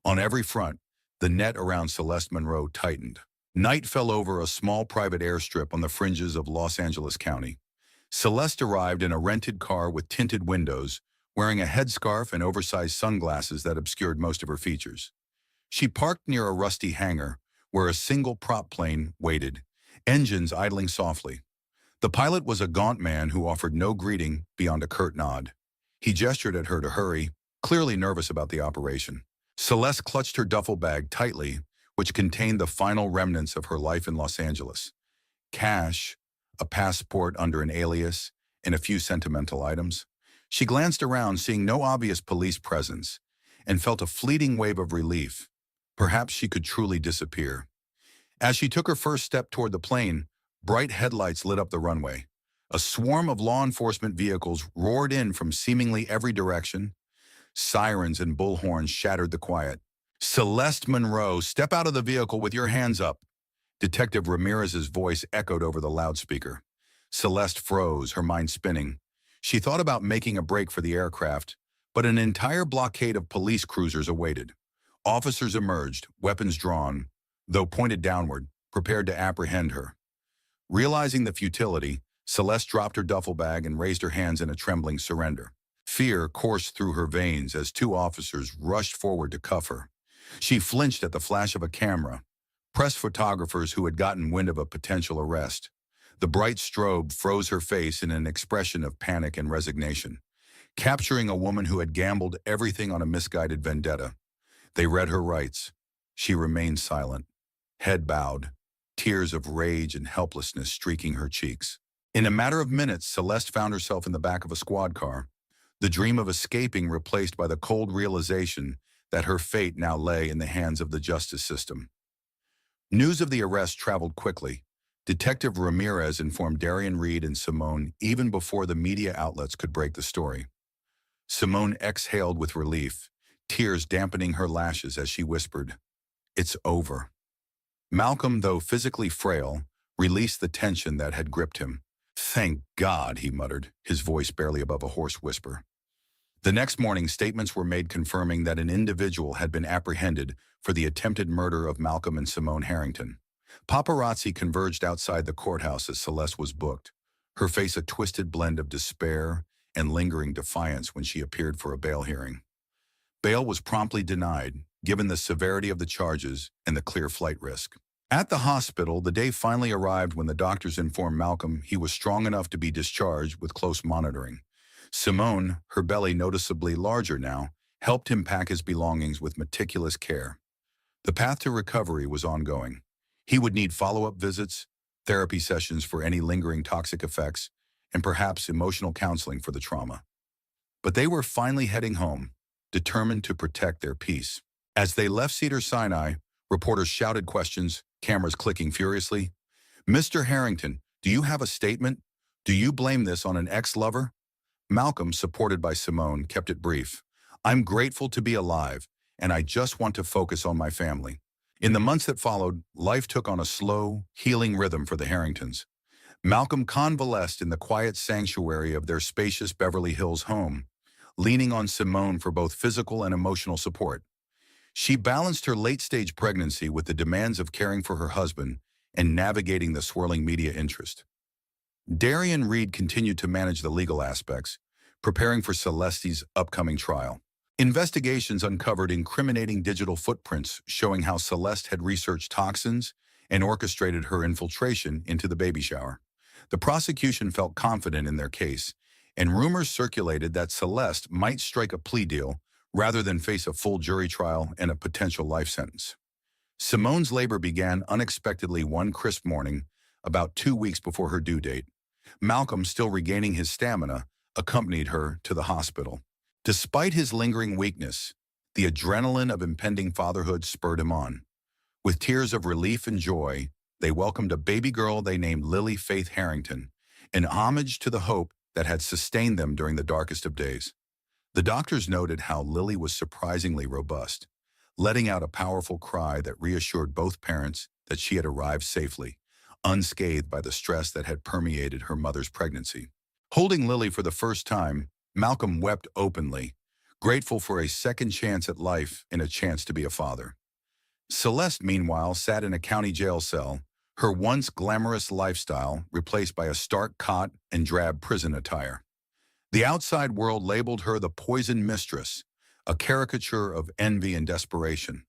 On every front, the net around Celeste Monroe tightened. Night fell over a small private airstrip on the fringes of Los Angeles County. Celeste arrived in a rented car with tinted windows, wearing a headscarf and oversized sunglasses that obscured most of her features. She parked near a rusty hangar, where a single prop plane waited, engines idling softly. The pilot was a gaunt man who offered no greeting beyond a curt nod. He gestured at her to hurry, clearly nervous about the operation. Celeste clutched her duffel bag tightly, which contained the final remnants of her life in Los Angeles: cash, a passport under an alias, and a few sentimental items. She glanced around, seeing no obvious police presence, and felt a fleeting wave of relief. Perhaps she could truly disappear. As she took her first step toward the plane, bright headlights lit up the runway. A swarm of law enforcement vehicles roared in from seemingly every direction. Sirens and bullhorns shattered the quiet. "Celeste Monroe, step out of the vehicle with your hands up." Detective Ramirez's voice echoed over the loudspeaker. Celeste froze, her mind spinning. She thought about making a break for the aircraft, but an entire blockade of police cruisers awaited. Officers emerged, weapons drawn, though pointed downward, prepared to apprehend her. Realizing the futility, Celeste dropped her duffel bag and raised her hands in a trembling surrender. Fear coursed through her veins as two officers rushed forward to cuff her. She flinched at the flash of a camera, press photographers who had gotten wind of a potential arrest. The bright strobe froze her face in an expression of panic and resignation, capturing a woman who had gambled everything on a misguided vendetta. They read her rights. She remained silent, head bowed, tears of rage and helplessness streaking her cheeks. In a matter of minutes, Celeste found herself in the back of a squad car, the dream of escaping replaced by the cold realization that her fate now lay in the hands of the justice system. News of the arrest traveled quickly. Detective Ramirez informed Darian Reed and Simone even before the media outlets could break the story. Simone exhaled with relief, tears dampening her lashes as she whispered, "It's over." Malcolm, though physically frail, released the tension that had gripped him. "Thank God," he muttered, his voice barely above a hoarse whisper. The next morning, statements were made confirming that an individual had been apprehended for the attempted murder of Malcolm and Simone Harrington. Paparazzi converged outside the courthouse as Celeste was booked, her face a twisted blend of despair and lingering defiance when she appeared for a bail hearing. Bail was promptly denied, given the severity of the charges and the clear flight risk. At the hospital, the day finally arrived when the doctors informed Malcolm he was strong enough to be discharged with close monitoring. Simone, her belly noticeably larger now, helped him pack his belongings with meticulous care. The path to recovery was ongoing. He would need follow-up visits, therapy sessions for any lingering toxic effects, and perhaps emotional counseling for the trauma. But they were finally heading home, determined to protect their peace. As they left Cedars-Sinai, reporters shouted questions, cameras clicking furiously. "Mr. Harrington, do you have a statement? Do you blame this on an ex-lover?" Malcolm, supported by Simone, kept it brief. "I'm grateful to be alive, and I just want to focus on my family." In the months that followed, life took on a slow, healing rhythm for the Harringtons. Malcolm convalesced in the quiet sanctuary of their spacious Beverly Hills home, leaning on Simone for both physical and emotional support. She balanced her late-stage pregnancy with the demands of caring for her husband and navigating the swirling media interest. Darian Reed continued to manage the legal aspects, preparing for Celeste's upcoming trial. Investigations uncovered incriminating digital footprints showing how Celeste had researched toxins and orchestrated her infiltration into the baby shower. The prosecution felt confident in their case, and rumors circulated that Celeste might strike a plea deal rather than face a full jury trial and a potential life sentence. Simone's labor began unexpectedly one crisp morning, about 2 weeks before her due date. Malcolm, still regaining his stamina, accompanied her to the hospital. Despite his lingering weakness, the adrenaline of impending fatherhood spurred him on. With tears of relief and joy, they welcomed a baby girl they named Lily Faith Harrington, an homage to the hope that had sustained them during the darkest of days. The doctors noted how Lily was surprisingly robust, letting out a powerful cry that reassured both parents that she had arrived safely, unscathed by the stress that had permeated her mother's pregnancy. Holding Lily for the first time, Malcolm wept openly, grateful for a second chance at life and a chance to be a father. Celeste, meanwhile, sat in a county jail cell, her once glamorous lifestyle replaced by a stark cot and drab prison attire. The outside world labeled her the poison mistress, a caricature of envy and desperation.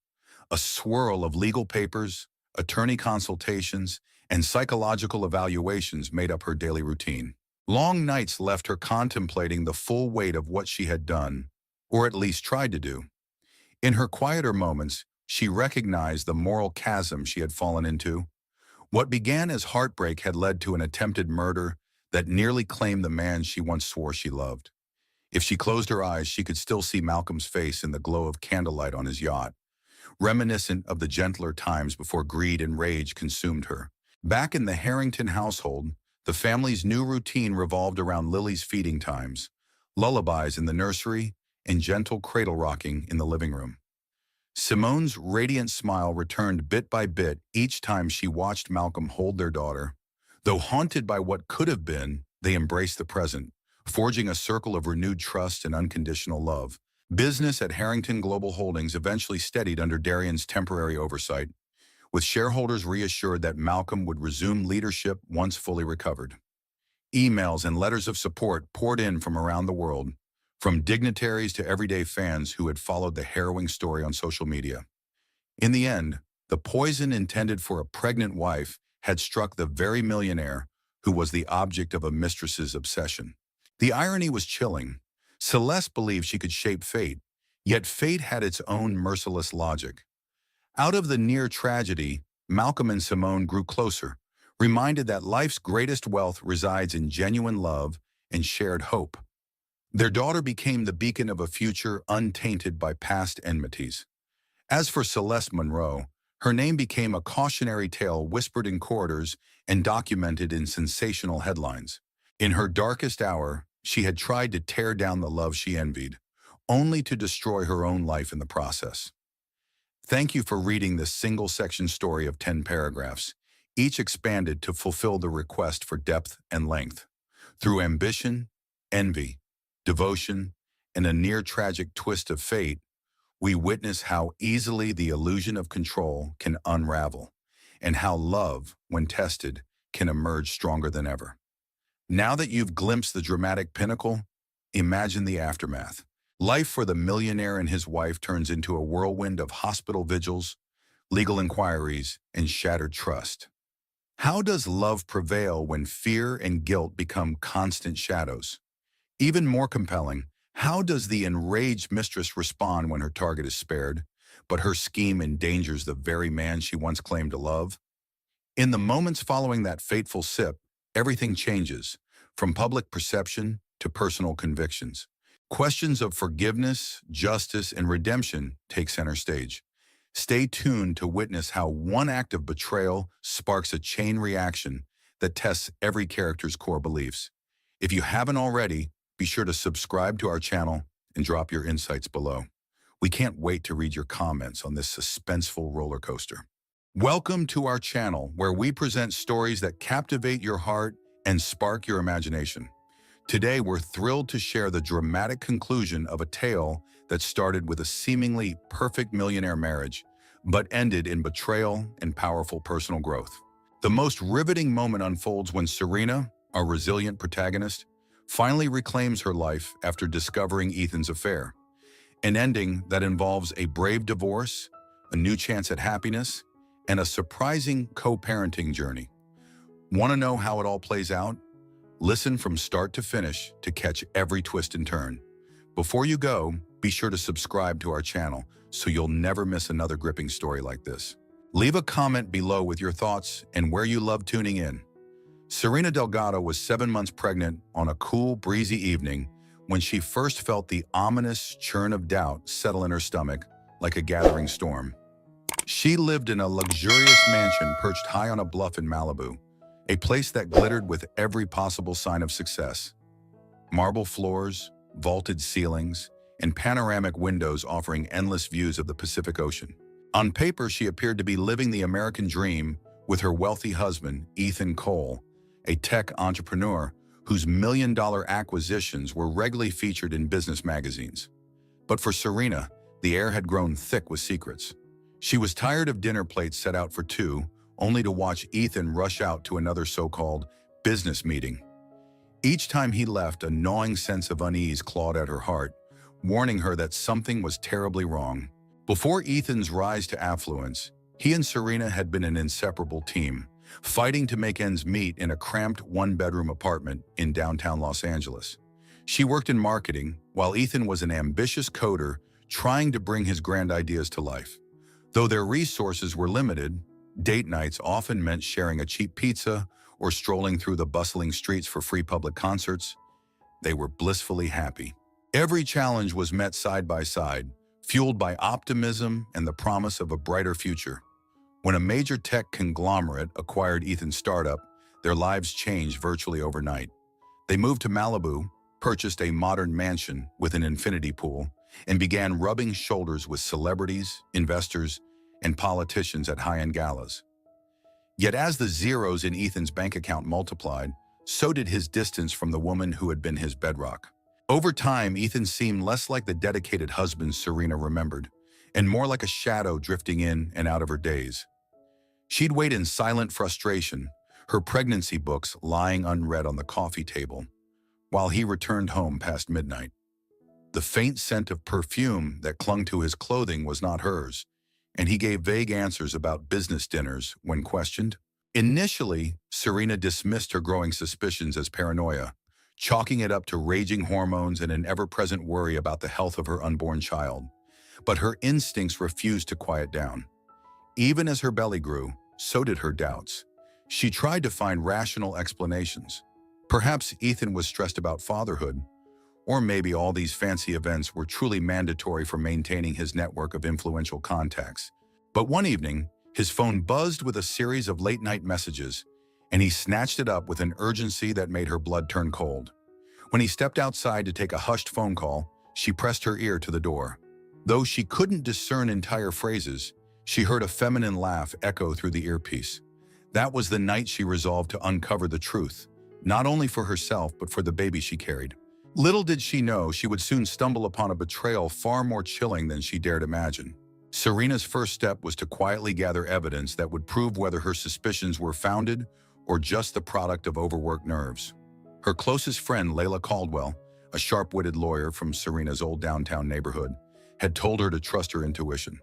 A swirl of legal papers, attorney consultations, and psychological evaluations made up her daily routine. Long nights left her contemplating the full weight of what she had done, or at least tried to do. In her quieter moments, she recognized the moral chasm she had fallen into. What began as heartbreak had led to an attempted murder that nearly claimed the man she once swore she loved. If she closed her eyes, she could still see Malcolm's face in the glow of candlelight on his yacht, reminiscent of the gentler times before greed and rage consumed her. Back in the Harrington household, the family's new routine revolved around Lily's feeding times, lullabies in the nursery, and gentle cradle rocking in the living room. Simone's radiant smile returned bit by bit each time she watched Malcolm hold their daughter. Though haunted by what could have been, they embraced the present, forging a circle of renewed trust and unconditional love. Business at Harrington Global Holdings eventually steadied under Darian's temporary oversight, with shareholders reassured that Malcolm would resume leadership once fully recovered. Emails and letters of support poured in from around the world, from dignitaries to everyday fans who had followed the harrowing story on social media. In the end, the poison intended for a pregnant wife had struck the very millionaire who was the object of a mistress's obsession. The irony was chilling. Celeste believed she could shape fate, yet fate had its own merciless logic. Out of the near tragedy, Malcolm and Simone grew closer, reminded that life's greatest wealth resides in genuine love and shared hope. Their daughter became the beacon of a future untainted by past enmities. As for Celeste Monroe, her name became a cautionary tale whispered in corridors and documented in sensational headlines. In her darkest hour, she had tried to tear down the love she envied, only to destroy her own life in the process. Thank you for reading this single-section story of 10 paragraphs. each expanded to fulfill the request for depth and length. Through ambition, envy, devotion, and a near-tragic twist of fate, we witness how easily the illusion of control can unravel, and how love, when tested, can emerge stronger than ever. Now that you've glimpsed the dramatic pinnacle, imagine the aftermath. Life for the millionaire and his wife turns into a whirlwind of hospital vigils, legal inquiries, and shattered trust. How does love prevail when fear and guilt become constant shadows? Even more compelling, how does the enraged mistress respond when her target is spared, but her scheme endangers the very man she once claimed to love? In the moments following that fateful sip, everything changes, from public perception to personal convictions. Questions of forgiveness, justice, and redemption take center stage. Stay tuned to witness how one act of betrayal sparks a chain reaction that tests every character's core beliefs. If you haven't already, be sure to subscribe to our channel and drop your insights below. We can't wait to read your comments on this suspenseful roller coaster. Welcome to our channel, where we present stories that captivate your heart and spark your imagination. Today, we're thrilled to share the dramatic conclusion of a tale that started with a seemingly perfect millionaire marriage, but ended in betrayal and powerful personal growth. The most riveting moment unfolds when Serena, our resilient protagonist, finally reclaims her life after discovering Ethan's affair. An ending that involves a brave divorce, a new chance at happiness, and a surprising co-parenting journey. Want to know how it all plays out? Listen from start to finish to catch every twist and turn. Before you go, be sure to subscribe to our channel so you'll never miss another gripping story like this. Leave a comment below with your thoughts and where you love tuning in. Serena Delgado was 7 months pregnant on a cool, breezy evening when she first felt the ominous churn of doubt settle in her stomach like a gathering storm. She lived in a luxurious mansion perched high on a bluff in Malibu, a place that glittered with every possible sign of success. Marble floors, vaulted ceilings, and panoramic windows offering endless views of the Pacific Ocean. On paper, she appeared to be living the American dream with her wealthy husband, Ethan Cole, a tech entrepreneur whose million-dollar acquisitions were regularly featured in business magazines. But for Serena, the air had grown thick with secrets. She was tired of dinner plates set out for two, only to watch Ethan rush out to another so-called business meeting. Each time he left, a gnawing sense of unease clawed at her heart, warning her that something was terribly wrong. Before Ethan's rise to affluence, he and Serena had been an inseparable team, fighting to make ends meet in a cramped one-bedroom apartment in downtown Los Angeles. She worked in marketing, while Ethan was an ambitious coder trying to bring his grand ideas to life. Though their resources were limited, date nights often meant sharing a cheap pizza or strolling through the bustling streets for free public concerts. They were blissfully happy. Every challenge was met side by side, fueled by optimism and the promise of a brighter future. When a major tech conglomerate acquired Ethan's startup, their lives changed virtually overnight. They moved to Malibu, purchased a modern mansion with an infinity pool, and began rubbing shoulders with celebrities, investors, and politicians at high-end galas. Yet as the zeros in Ethan's bank account multiplied, so did his distance from the woman who had been his bedrock. Over time, Ethan seemed less like the dedicated husband Serena remembered, and more like a shadow drifting in and out of her days. She'd wait in silent frustration, her pregnancy books lying unread on the coffee table, while he returned home past midnight. The faint scent of perfume that clung to his clothing was not hers, and he gave vague answers about business dinners when questioned. Initially, Serena dismissed her growing suspicions as paranoia, chalking it up to raging hormones and an ever-present worry about the health of her unborn child. But her instincts refused to quiet down. Even as her belly grew, so did her doubts. She tried to find rational explanations. Perhaps Ethan was stressed about fatherhood, or maybe all these fancy events were truly mandatory for maintaining his network of influential contacts. But one evening, his phone buzzed with a series of late-night messages, and he snatched it up with an urgency that made her blood turn cold. When he stepped outside to take a hushed phone call, she pressed her ear to the door. Though she couldn't discern entire phrases, she heard a feminine laugh echo through the earpiece. That was the night she resolved to uncover the truth, not only for herself but for the baby she carried. Little did she know she would soon stumble upon a betrayal far more chilling than she dared imagine. Serena's first step was to quietly gather evidence that would prove whether her suspicions were founded or just the product of overworked nerves. Her closest friend, Layla Caldwell, a sharp-witted lawyer from Serena's old downtown neighborhood, had told her to trust her intuition.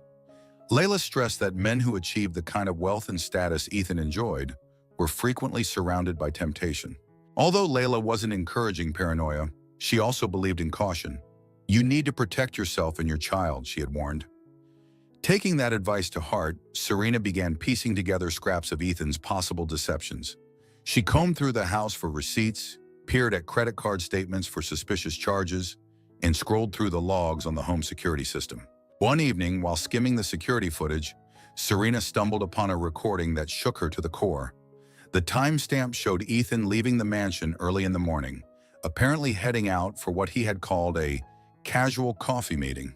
Layla stressed that men who achieved the kind of wealth and status Ethan enjoyed were frequently surrounded by temptation. Although Layla wasn't encouraging paranoia, she also believed in caution. "You need to protect yourself and your child," she had warned. Taking that advice to heart, Serena began piecing together scraps of Ethan's possible deceptions. She combed through the house for receipts, peered at credit card statements for suspicious charges, and scrolled through the logs on the home security system. One evening, while skimming the security footage, Serena stumbled upon a recording that shook her to the core. The timestamp showed Ethan leaving the mansion early in the morning, apparently heading out for what he had called a casual coffee meeting.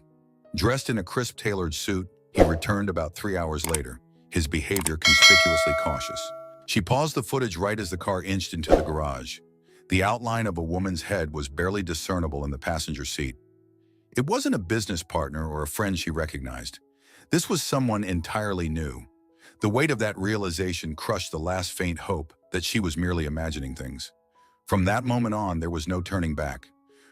Dressed in a crisp tailored suit, he returned about 3 hours later, his behavior conspicuously cautious. She paused the footage right as the car inched into the garage. The outline of a woman's head was barely discernible in the passenger seat. It wasn't a business partner or a friend she recognized. This was someone entirely new. The weight of that realization crushed the last faint hope that she was merely imagining things. From that moment on, there was no turning back.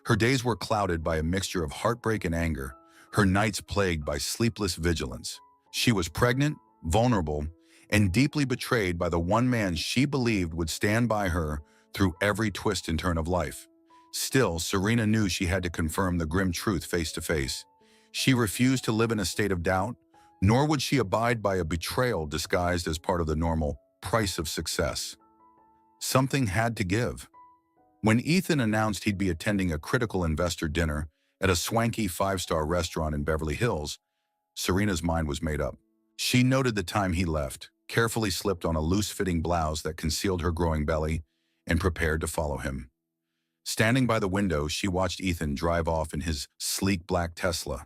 Her days were clouded by a mixture of heartbreak and anger, her nights plagued by sleepless vigilance. She was pregnant, vulnerable, and deeply betrayed by the one man she believed would stand by her through every twist and turn of life. Still, Serena knew she had to confirm the grim truth face to face. She refused to live in a state of doubt, nor would she abide by a betrayal disguised as part of the normal price of success. Something had to give. When Ethan announced he'd be attending a critical investor dinner at a swanky 5-star restaurant in Beverly Hills, Serena's mind was made up. She noted the time he left, carefully slipped on a loose-fitting blouse that concealed her growing belly, and prepared to follow him. Standing by the window, she watched Ethan drive off in his sleek black Tesla.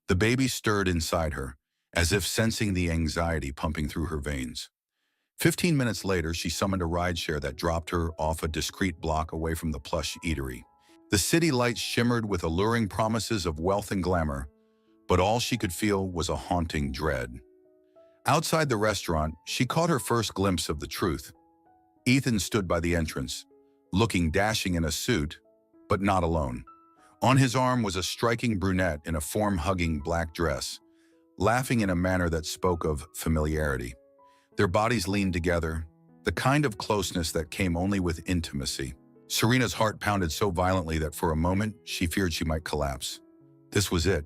The baby stirred inside her, as if sensing the anxiety pumping through her veins. 15 minutes later, she summoned a rideshare that dropped her off a discreet block away from the plush eatery. The city lights shimmered with alluring promises of wealth and glamour, but all she could feel was a haunting dread. Outside the restaurant, she caught her first glimpse of the truth. Ethan stood by the entrance, looking dashing in a suit, but not alone. On his arm was a striking brunette in a form-hugging black dress, laughing in a manner that spoke of familiarity. Their bodies leaned together, the kind of closeness that came only with intimacy. Serena's heart pounded so violently that for a moment she feared she might collapse. This was it,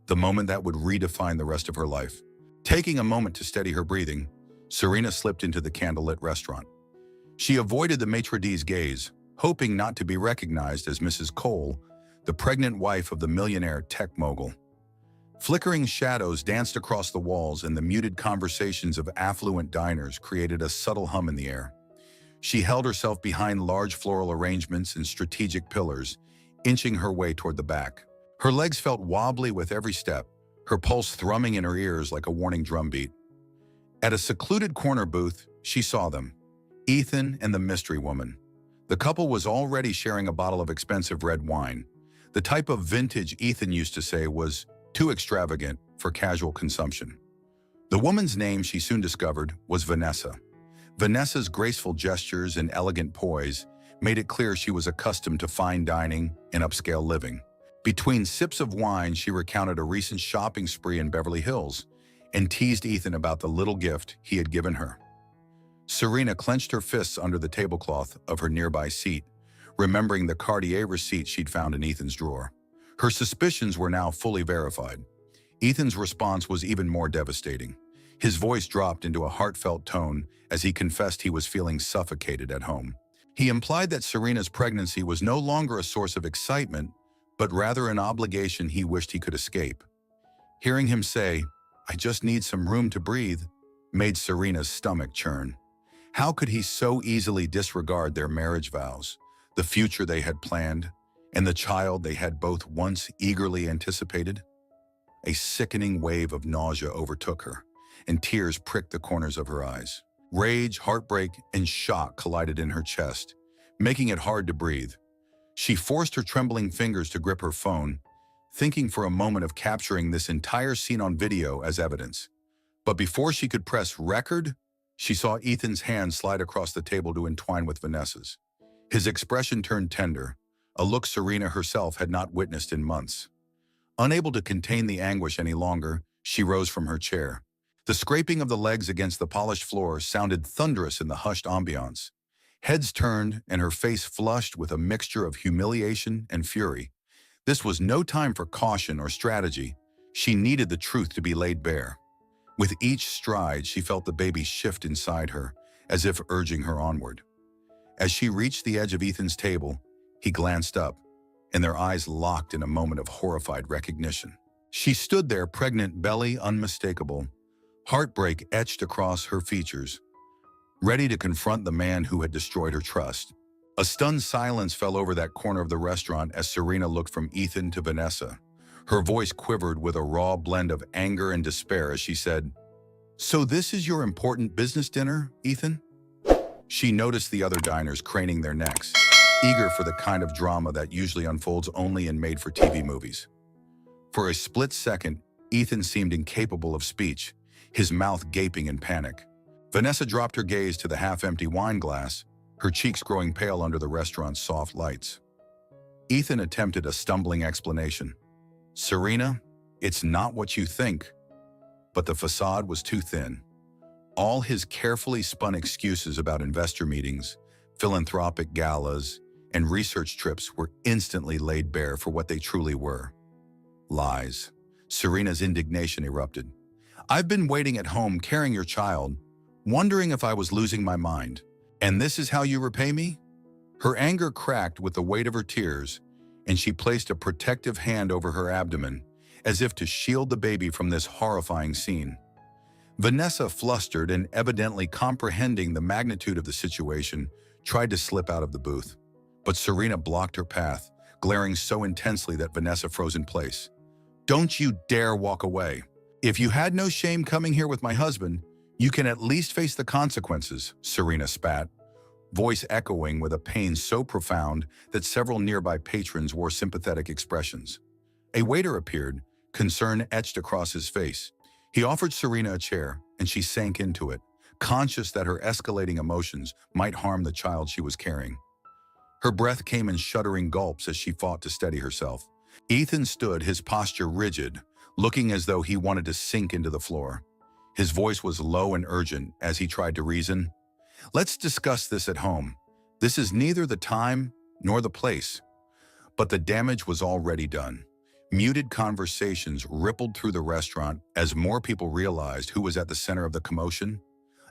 the moment that would redefine the rest of her life. Taking a moment to steady her breathing, Serena slipped into the candlelit restaurant. She avoided the maitre d's gaze, hoping not to be recognized as Mrs. Cole, the pregnant wife of the millionaire tech mogul. Flickering shadows danced across the walls, and the muted conversations of affluent diners created a subtle hum in the air. She held herself behind large floral arrangements and strategic pillars, inching her way toward the back. Her legs felt wobbly with every step, her pulse thrumming in her ears like a warning drumbeat. At a secluded corner booth, she saw them, Ethan and the mystery woman. The couple was already sharing a bottle of expensive red wine, the type of vintage Ethan used to say was too extravagant for casual consumption. The woman's name, she soon discovered, was Vanessa. Vanessa's graceful gestures and elegant poise made it clear she was accustomed to fine dining and upscale living. Between sips of wine, she recounted a recent shopping spree in Beverly Hills and teased Ethan about the little gift he had given her. Serena clenched her fists under the tablecloth of her nearby seat, remembering the Cartier receipt she'd found in Ethan's drawer. Her suspicions were now fully verified. Ethan's response was even more devastating. His voice dropped into a heartfelt tone as he confessed he was feeling suffocated at home. He implied that Serena's pregnancy was no longer a source of excitement, but rather an obligation he wished he could escape. Hearing him say, "I just need some room to breathe," made Serena's stomach churn. How could he so easily disregard their marriage vows, the future they had planned, and the child they had both once eagerly anticipated? A sickening wave of nausea overtook her, and tears pricked the corners of her eyes. Rage, heartbreak, and shock collided in her chest, making it hard to breathe. She forced her trembling fingers to grip her phone, thinking for a moment of capturing this entire scene on video as evidence. But before she could press record, she saw Ethan's hand slide across the table to entwine with Vanessa's. His expression turned tender, a look Serena herself had not witnessed in months. Unable to contain the anguish any longer, she rose from her chair. The scraping of the legs against the polished floor sounded thunderous in the hushed ambiance. Heads turned and her face flushed with a mixture of humiliation and fury. This was no time for caution or strategy. She needed the truth to be laid bare. With each stride, she felt the baby shift inside her, as if urging her onward. As she reached the edge of Ethan's table, he glanced up, and their eyes locked in a moment of horrified recognition. She stood there, pregnant belly unmistakable, heartbreak etched across her features, ready to confront the man who had destroyed her trust. A stunned silence fell over that corner of the restaurant as Serena looked from Ethan to Vanessa. Her voice quivered with a raw blend of anger and despair as she said, "So this is your important business dinner, Ethan?" She noticed the other diners craning their necks, eager for the kind of drama that usually unfolds only in made-for-TV movies. For a split second, Ethan seemed incapable of speech, his mouth gaping in panic. Vanessa dropped her gaze to the half-empty wine glass, her cheeks growing pale under the restaurant's soft lights. Ethan attempted a stumbling explanation. "Serena, it's not what you think." But the facade was too thin. All his carefully spun excuses about investor meetings, philanthropic galas, and research trips were instantly laid bare for what they truly were. Lies. Serena's indignation erupted. "I've been waiting at home carrying your child, wondering if I was losing my mind. And this is how you repay me?" Her anger cracked with the weight of her tears, and she placed a protective hand over her abdomen, as if to shield the baby from this horrifying scene. Vanessa, flustered and evidently comprehending the magnitude of the situation, tried to slip out of the booth. But Serena blocked her path, glaring so intensely that Vanessa froze in place. "Don't you dare walk away. If you had no shame coming here with my husband, you can at least face the consequences," Serena spat, voice echoing with a pain so profound that several nearby patrons wore sympathetic expressions. A waiter appeared, concern etched across his face. He offered Serena a chair, and she sank into it, conscious that her escalating emotions might harm the child she was carrying. Her breath came in shuddering gulps as she fought to steady herself. Ethan stood, his posture rigid, looking as though he wanted to sink into the floor. His voice was low and urgent as he tried to reason. "Let's discuss this at home. This is neither the time nor the place." But the damage was already done. Muted conversations rippled through the restaurant as more people realized who was at the center of the commotion.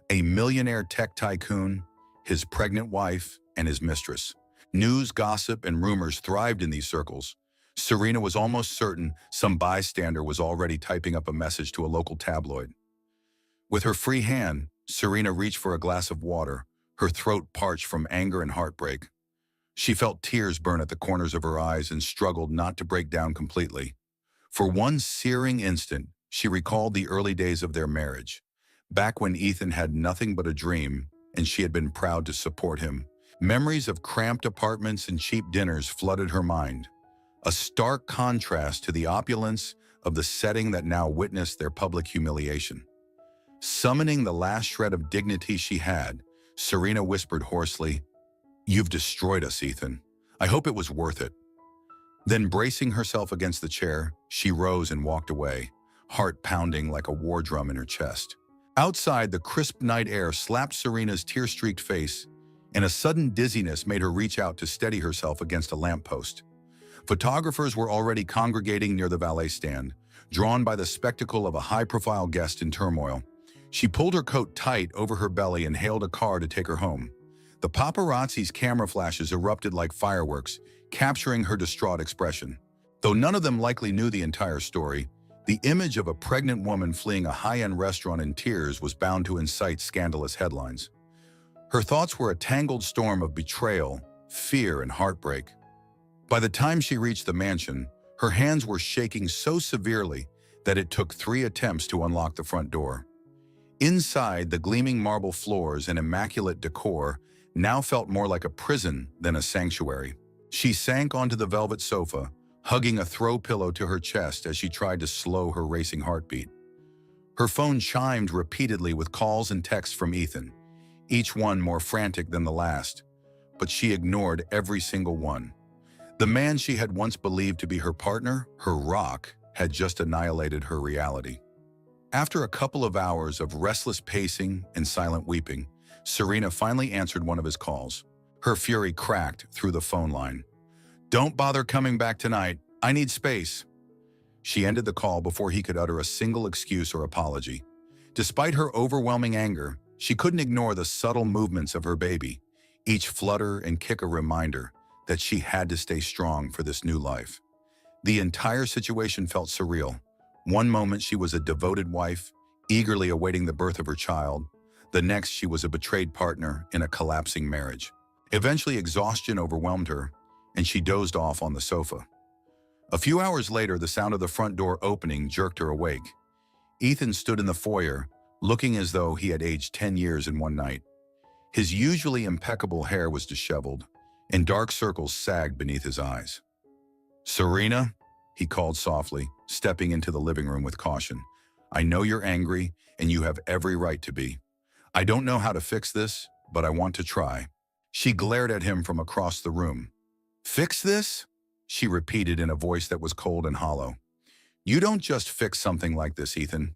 A millionaire tech tycoon, his pregnant wife, and his mistress. News, gossip, and rumors thrived in these circles. Serena was almost certain some bystander was already typing up a message to a local tabloid. With her free hand, Serena reached for a glass of water, her throat parched from anger and heartbreak. She felt tears burn at the corners of her eyes and struggled not to break down completely. For one searing instant, she recalled the early days of their marriage, back when Ethan had nothing but a dream and she had been proud to support him. Memories of cramped apartments and cheap dinners flooded her mind, a stark contrast to the opulence of the setting that now witnessed their public humiliation. Summoning the last shred of dignity she had, Serena whispered hoarsely, "You've destroyed us, Ethan. I hope it was worth it." Then, bracing herself against the chair, she rose and walked away, heart pounding like a war drum in her chest. Outside, the crisp night air slapped Serena's tear-streaked face, and a sudden dizziness made her reach out to steady herself against a lamppost. Photographers were already congregating near the valet stand, drawn by the spectacle of a high-profile guest in turmoil. She pulled her coat tight over her belly and hailed a car to take her home. The paparazzi's camera flashes erupted like fireworks, capturing her distraught expression. Though none of them likely knew the entire story, the image of a pregnant woman fleeing a high-end restaurant in tears was bound to incite scandalous headlines. Her thoughts were a tangled storm of betrayal, fear, and heartbreak. By the time she reached the mansion, her hands were shaking so severely that it took 3 attempts to unlock the front door. Inside, the gleaming marble floors and immaculate decor now felt more like a prison than a sanctuary. She sank onto the velvet sofa, hugging a throw pillow to her chest as she tried to slow her racing heartbeat. Her phone chimed repeatedly with calls and texts from Ethan, each one more frantic than the last, but she ignored every single one. The man she had once believed to be her partner, her rock, had just annihilated her reality. After a couple of hours of restless pacing and silent weeping, Serena finally answered one of his calls. Her fury cracked through the phone line. "Don't bother coming back tonight. I need space." She ended the call before he could utter a single excuse or apology. Despite her overwhelming anger, she couldn't ignore the subtle movements of her baby, each flutter and kick a reminder that she had to stay strong for this new life. The entire situation felt surreal. One moment she was a devoted wife, eagerly awaiting the birth of her child. The next she was a betrayed partner in a collapsing marriage. Eventually exhaustion overwhelmed her, and she dozed off on the sofa. A few hours later, the sound of the front door opening jerked her awake. Ethan stood in the foyer, looking as though he had aged 10 years in one night. His usually impeccable hair was disheveled, and dark circles sagged beneath his eyes. "Serena," he called softly, stepping into the living room with caution. "I know you're angry, and you have every right to be. I don't know how to fix this, but I want to try." She glared at him from across the room. "Fix this?" she repeated in a voice that was cold and hollow. "You don't just fix something like this, Ethan.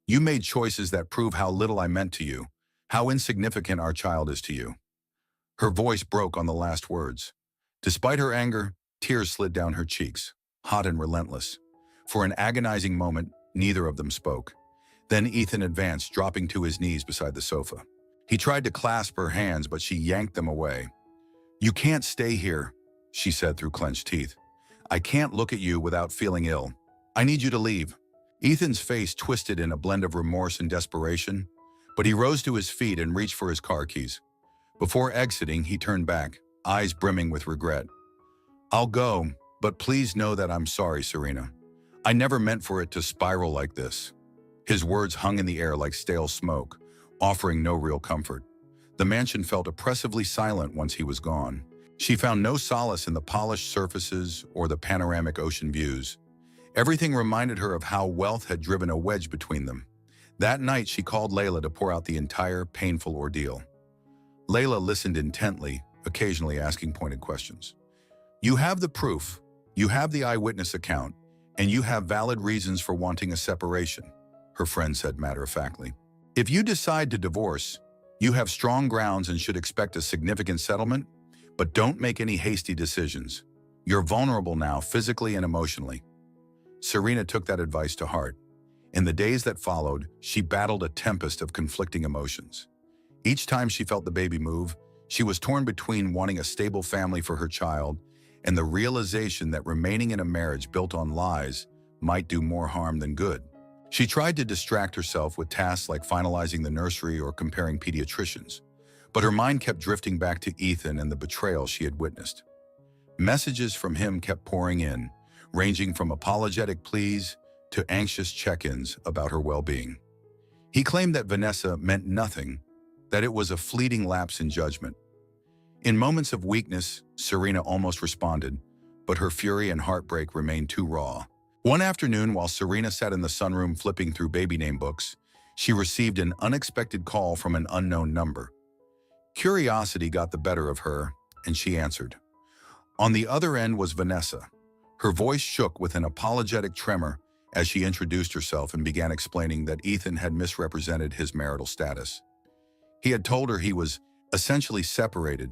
You made choices that prove how little I meant to you, how insignificant our child is to you." Her voice broke on the last words. Despite her anger, tears slid down her cheeks, hot and relentless. For an agonizing moment, neither of them spoke. Then Ethan advanced, dropping to his knees beside the sofa. He tried to clasp her hands, but she yanked them away. "You can't stay here," she said through clenched teeth. "I can't look at you without feeling ill. I need you to leave." Ethan's face twisted in a blend of remorse and desperation, but he rose to his feet and reached for his car keys. Before exiting, he turned back, eyes brimming with regret. "I'll go, but please know that I'm sorry, Serena. I never meant for it to spiral like this." His words hung in the air like stale smoke, offering no real comfort. The mansion felt oppressively silent once he was gone. She found no solace in the polished surfaces or the panoramic ocean views. Everything reminded her of how wealth had driven a wedge between them. That night, she called Layla to pour out the entire painful ordeal. Layla listened intently, occasionally asking pointed questions. "You have the proof, you have the eyewitness account, and you have valid reasons for wanting a separation," her friend said matter-of-factly. "If you decide to divorce, you have strong grounds and should expect a significant settlement, but don't make any hasty decisions. You're vulnerable now, physically and emotionally." Serena took that advice to heart. In the days that followed, she battled a tempest of conflicting emotions. Each time she felt the baby move, she was torn between wanting a stable family for her child and the realization that remaining in a marriage built on lies might do more harm than good. She tried to distract herself with tasks like finalizing the nursery or comparing pediatricians, but her mind kept drifting back to Ethan and the betrayal she had witnessed. Messages from him kept pouring in, ranging from apologetic pleas to anxious check-ins about her well-being. He claimed that Vanessa meant nothing, that it was a fleeting lapse in judgment. In moments of weakness, Serena almost responded, but her fury and heartbreak remained too raw. One afternoon, while Serena sat in the sunroom flipping through baby name books, she received an unexpected call from an unknown number. Curiosity got the better of her, and she answered. On the other end was Vanessa. Her voice shook with an apologetic tremor as she introduced herself and began explaining that Ethan had misrepresented his marital status. He had told her he was essentially separated,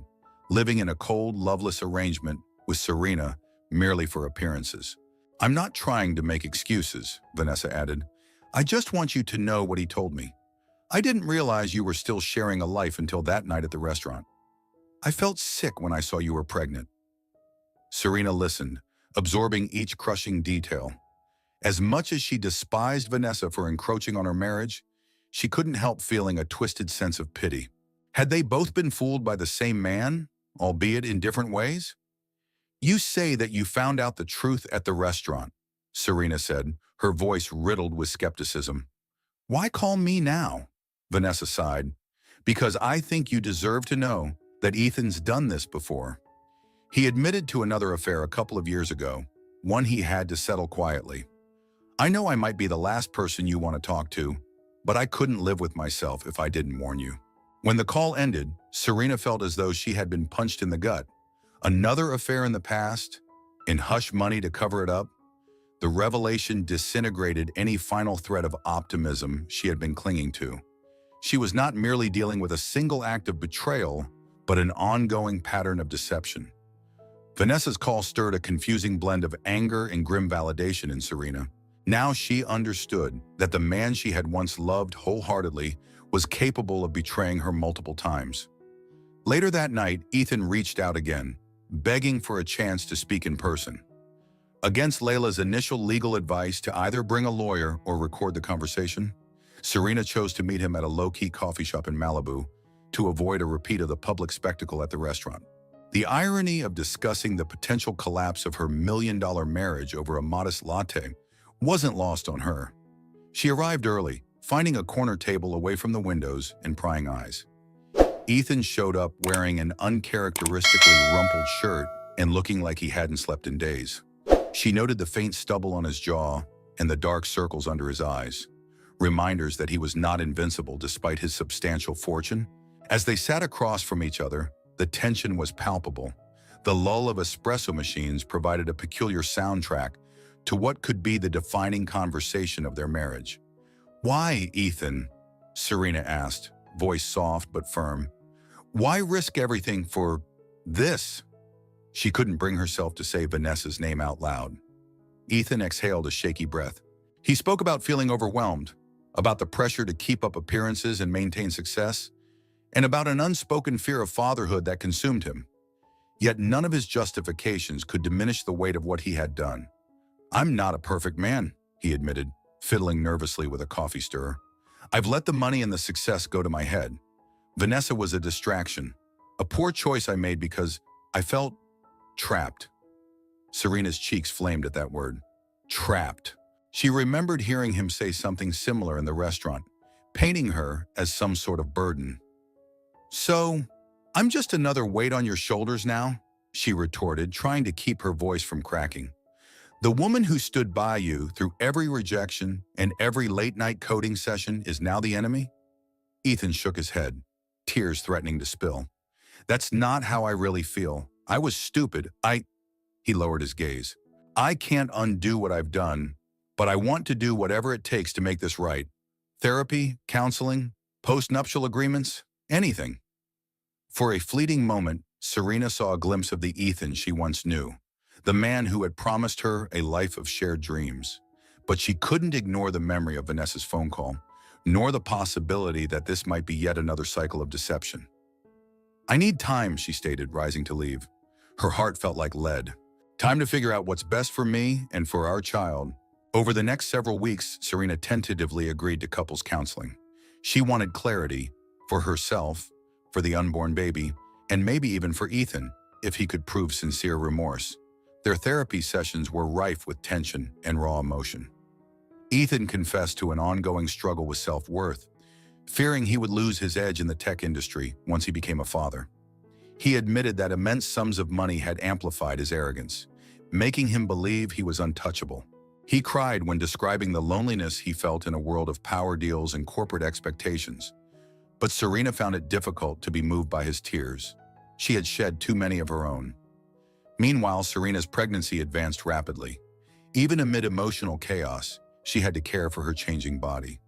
living in a cold, loveless arrangement with Serena merely for appearances. "I'm not trying to make excuses," Vanessa added. "I just want you to know what he told me. I didn't realize you were still sharing a life until that night at the restaurant. I felt sick when I saw you were pregnant." Serena listened, absorbing each crushing detail. As much as she despised Vanessa for encroaching on her marriage, she couldn't help feeling a twisted sense of pity. Had they both been fooled by the same man, albeit in different ways? "You say that you found out the truth at the restaurant," Serena said, her voice riddled with skepticism. "Why call me now?" Vanessa sighed. Because I think you deserve to know that Ethan's done this before. He admitted to another affair a couple of years ago, one he had to settle quietly. I know I might be the last person you want to talk to, but I couldn't live with myself if I didn't warn you. When the call ended, Serena felt as though she had been punched in the gut. Another affair in the past, and hush money to cover it up. The revelation disintegrated any final thread of optimism she had been clinging to. She was not merely dealing with a single act of betrayal, but an ongoing pattern of deception. Vanessa's call stirred a confusing blend of anger and grim validation in Serena. Now she understood that the man she had once loved wholeheartedly was capable of betraying her multiple times. Later that night, Ethan reached out again, begging for a chance to speak in person. Against Layla's initial legal advice to either bring a lawyer or record the conversation, Serena chose to meet him at a low-key coffee shop in Malibu to avoid a repeat of the public spectacle at the restaurant. The irony of discussing the potential collapse of her million-dollar marriage over a modest latte wasn't lost on her. She arrived early, finding a corner table away from the windows and prying eyes. Ethan showed up wearing an uncharacteristically rumpled shirt and looking like he hadn't slept in days. She noted the faint stubble on his jaw and the dark circles under his eyes, reminders that he was not invincible despite his substantial fortune. As they sat across from each other, the tension was palpable. The lull of espresso machines provided a peculiar soundtrack to what could be the defining conversation of their marriage. "Why, Ethan?" Serena asked, voice soft but firm. "Why risk everything for this?" She couldn't bring herself to say Vanessa's name out loud. Ethan exhaled a shaky breath. He spoke about feeling overwhelmed, about the pressure to keep up appearances and maintain success, and about an unspoken fear of fatherhood that consumed him. Yet none of his justifications could diminish the weight of what he had done. "I'm not a perfect man," he admitted, fiddling nervously with a coffee stirrer. "I've let the money and the success go to my head. Vanessa was a distraction, a poor choice I made because I felt trapped." Serena's cheeks flamed at that word. Trapped. She remembered hearing him say something similar in the restaurant, painting her as some sort of burden. "So, I'm just another weight on your shoulders now?" she retorted, trying to keep her voice from cracking. "The woman who stood by you through every rejection and every late-night coding session is now the enemy?" Ethan shook his head, tears threatening to spill. "That's not how I really feel. I was stupid. He lowered his gaze. "I can't undo what I've done, but I want to do whatever it takes to make this right. Therapy, counseling, post-nuptial agreements, anything." For a fleeting moment, Serena saw a glimpse of the Ethan she once knew, the man who had promised her a life of shared dreams. But she couldn't ignore the memory of Vanessa's phone call, nor the possibility that this might be yet another cycle of deception. "I need time," she stated, rising to leave. Her heart felt like lead. Time to figure out what's best for me and for our child. Over the next several weeks, Serena tentatively agreed to couples counseling. She wanted clarity for herself, for the unborn baby, and maybe even for Ethan, if he could prove sincere remorse. Their therapy sessions were rife with tension and raw emotion. Ethan confessed to an ongoing struggle with self-worth, fearing he would lose his edge in the tech industry once he became a father. He admitted that immense sums of money had amplified his arrogance, making him believe he was untouchable. He cried when describing the loneliness he felt in a world of power deals and corporate expectations. But Serena found it difficult to be moved by his tears. She had shed too many of her own. Meanwhile, Serena's pregnancy advanced rapidly. Even amid emotional chaos, she had to care for her changing body.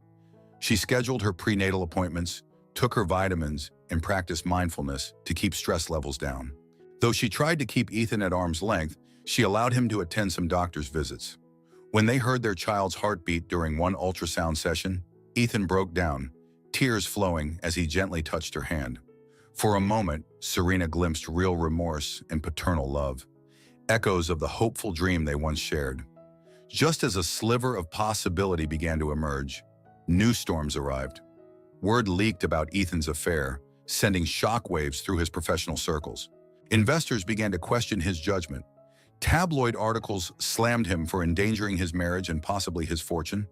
She scheduled her prenatal appointments, took her vitamins, and practiced mindfulness to keep stress levels down. Though she tried to keep Ethan at arm's length, she allowed him to attend some doctor's visits. When they heard their child's heartbeat during one ultrasound session, Ethan broke down, tears flowing as he gently touched her hand. For a moment, Serena glimpsed real remorse and paternal love, echoes of the hopeful dream they once shared. Just as a sliver of possibility began to emerge, new storms arrived. Word leaked about Ethan's affair, sending shockwaves through his professional circles. Investors began to question his judgment. Tabloid articles slammed him for endangering his marriage and possibly his fortune.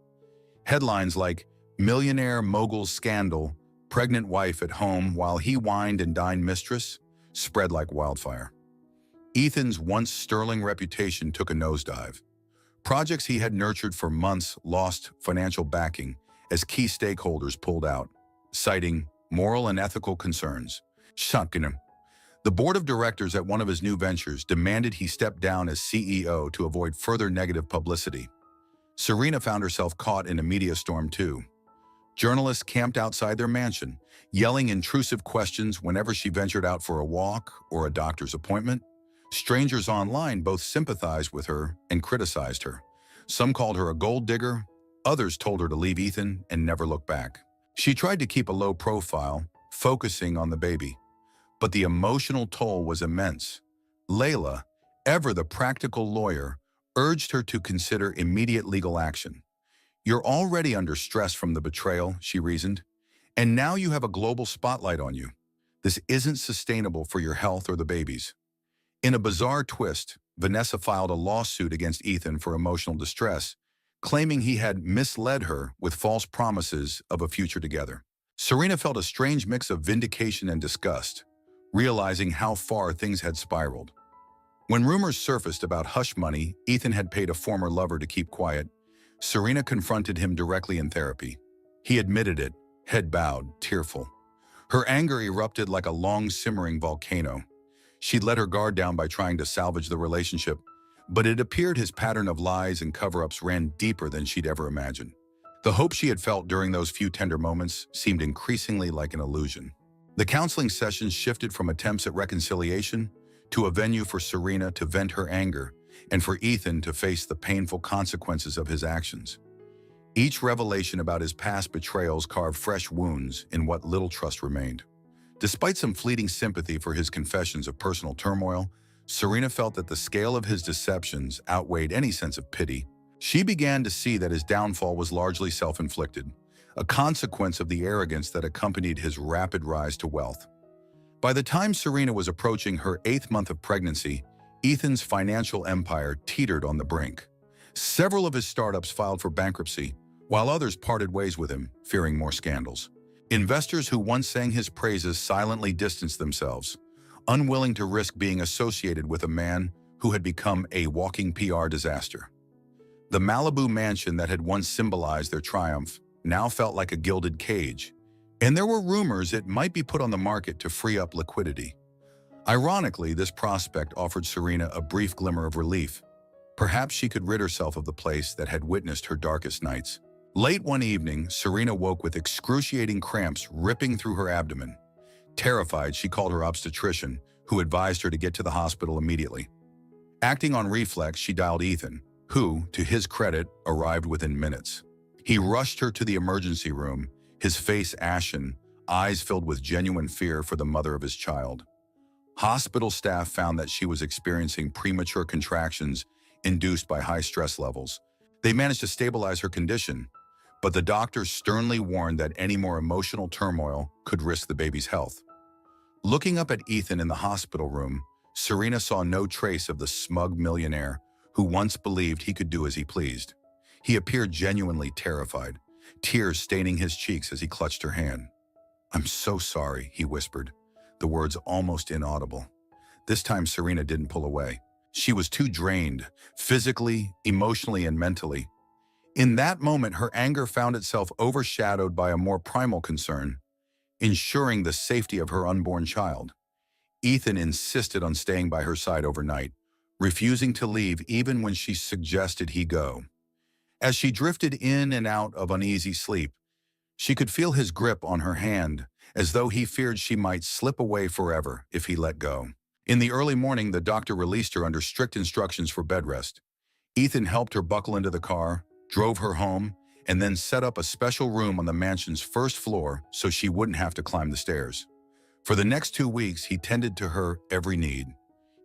Headlines like, Millionaire mogul scandal, pregnant wife at home while he wined and dined mistress, spread like wildfire. Ethan's once sterling reputation took a nosedive. Projects he had nurtured for months lost financial backing as key stakeholders pulled out, citing moral and ethical concerns. Shunkin him. The board of directors at one of his new ventures demanded he step down as CEO to avoid further negative publicity. Serena found herself caught in a media storm too. Journalists camped outside their mansion, yelling intrusive questions whenever she ventured out for a walk or a doctor's appointment. Strangers online both sympathized with her and criticized her. Some called her a gold digger, others told her to leave Ethan and never look back. She tried to keep a low profile, focusing on the baby. But the emotional toll was immense. Layla, ever the practical lawyer, urged her to consider immediate legal action. "You're already under stress from the betrayal," she reasoned, "and now you have a global spotlight on you. This isn't sustainable for your health or the baby's." In a bizarre twist, Vanessa filed a lawsuit against Ethan for emotional distress, claiming he had misled her with false promises of a future together. Serena felt a strange mix of vindication and disgust, realizing how far things had spiraled. When rumors surfaced about hush money Ethan had paid a former lover to keep quiet, Serena confronted him directly in therapy. He admitted it, head bowed, tearful. Her anger erupted like a long-simmering volcano. She'd let her guard down by trying to salvage the relationship, but it appeared his pattern of lies and cover-ups ran deeper than she'd ever imagined. The hope she had felt during those few tender moments seemed increasingly like an illusion. The counseling sessions shifted from attempts at reconciliation to a venue for Serena to vent her anger and for Ethan to face the painful consequences of his actions. Each revelation about his past betrayals carved fresh wounds in what little trust remained. Despite some fleeting sympathy for his confessions of personal turmoil, Serena felt that the scale of his deceptions outweighed any sense of pity. She began to see that his downfall was largely self-inflicted, a consequence of the arrogance that accompanied his rapid rise to wealth. By the time Serena was approaching her 8th month of pregnancy, Ethan's financial empire teetered on the brink. Several of his startups filed for bankruptcy, while others parted ways with him, fearing more scandals. Investors who once sang his praises silently distanced themselves, unwilling to risk being associated with a man who had become a walking PR disaster. The Malibu mansion that had once symbolized their triumph now felt like a gilded cage, and there were rumors it might be put on the market to free up liquidity. Ironically, this prospect offered Serena a brief glimmer of relief. Perhaps she could rid herself of the place that had witnessed her darkest nights. Late one evening, Serena woke with excruciating cramps ripping through her abdomen. Terrified, she called her obstetrician, who advised her to get to the hospital immediately. Acting on reflex, she dialed Ethan, who, to his credit, arrived within minutes. He rushed her to the emergency room, his face ashen, eyes filled with genuine fear for the mother of his child. Hospital staff found that she was experiencing premature contractions induced by high stress levels. They managed to stabilize her condition, but the doctors sternly warned that any more emotional turmoil could risk the baby's health. Looking up at Ethan in the hospital room, Serena saw no trace of the smug millionaire who once believed he could do as he pleased. He appeared genuinely terrified, tears staining his cheeks as he clutched her hand. "I'm so sorry," he whispered, the words almost inaudible. This time Serena didn't pull away. She was too drained, physically, emotionally, and mentally. In that moment, her anger found itself overshadowed by a more primal concern, ensuring the safety of her unborn child. Ethan insisted on staying by her side overnight, refusing to leave even when she suggested he go. As she drifted in and out of uneasy sleep, she could feel his grip on her hand, as though he feared she might slip away forever if he let go. In the early morning, the doctor released her under strict instructions for bed rest. Ethan helped her buckle into the car, drove her home, and then set up a special room on the mansion's first floor so she wouldn't have to climb the stairs. For the next 2 weeks, he tended to her every need.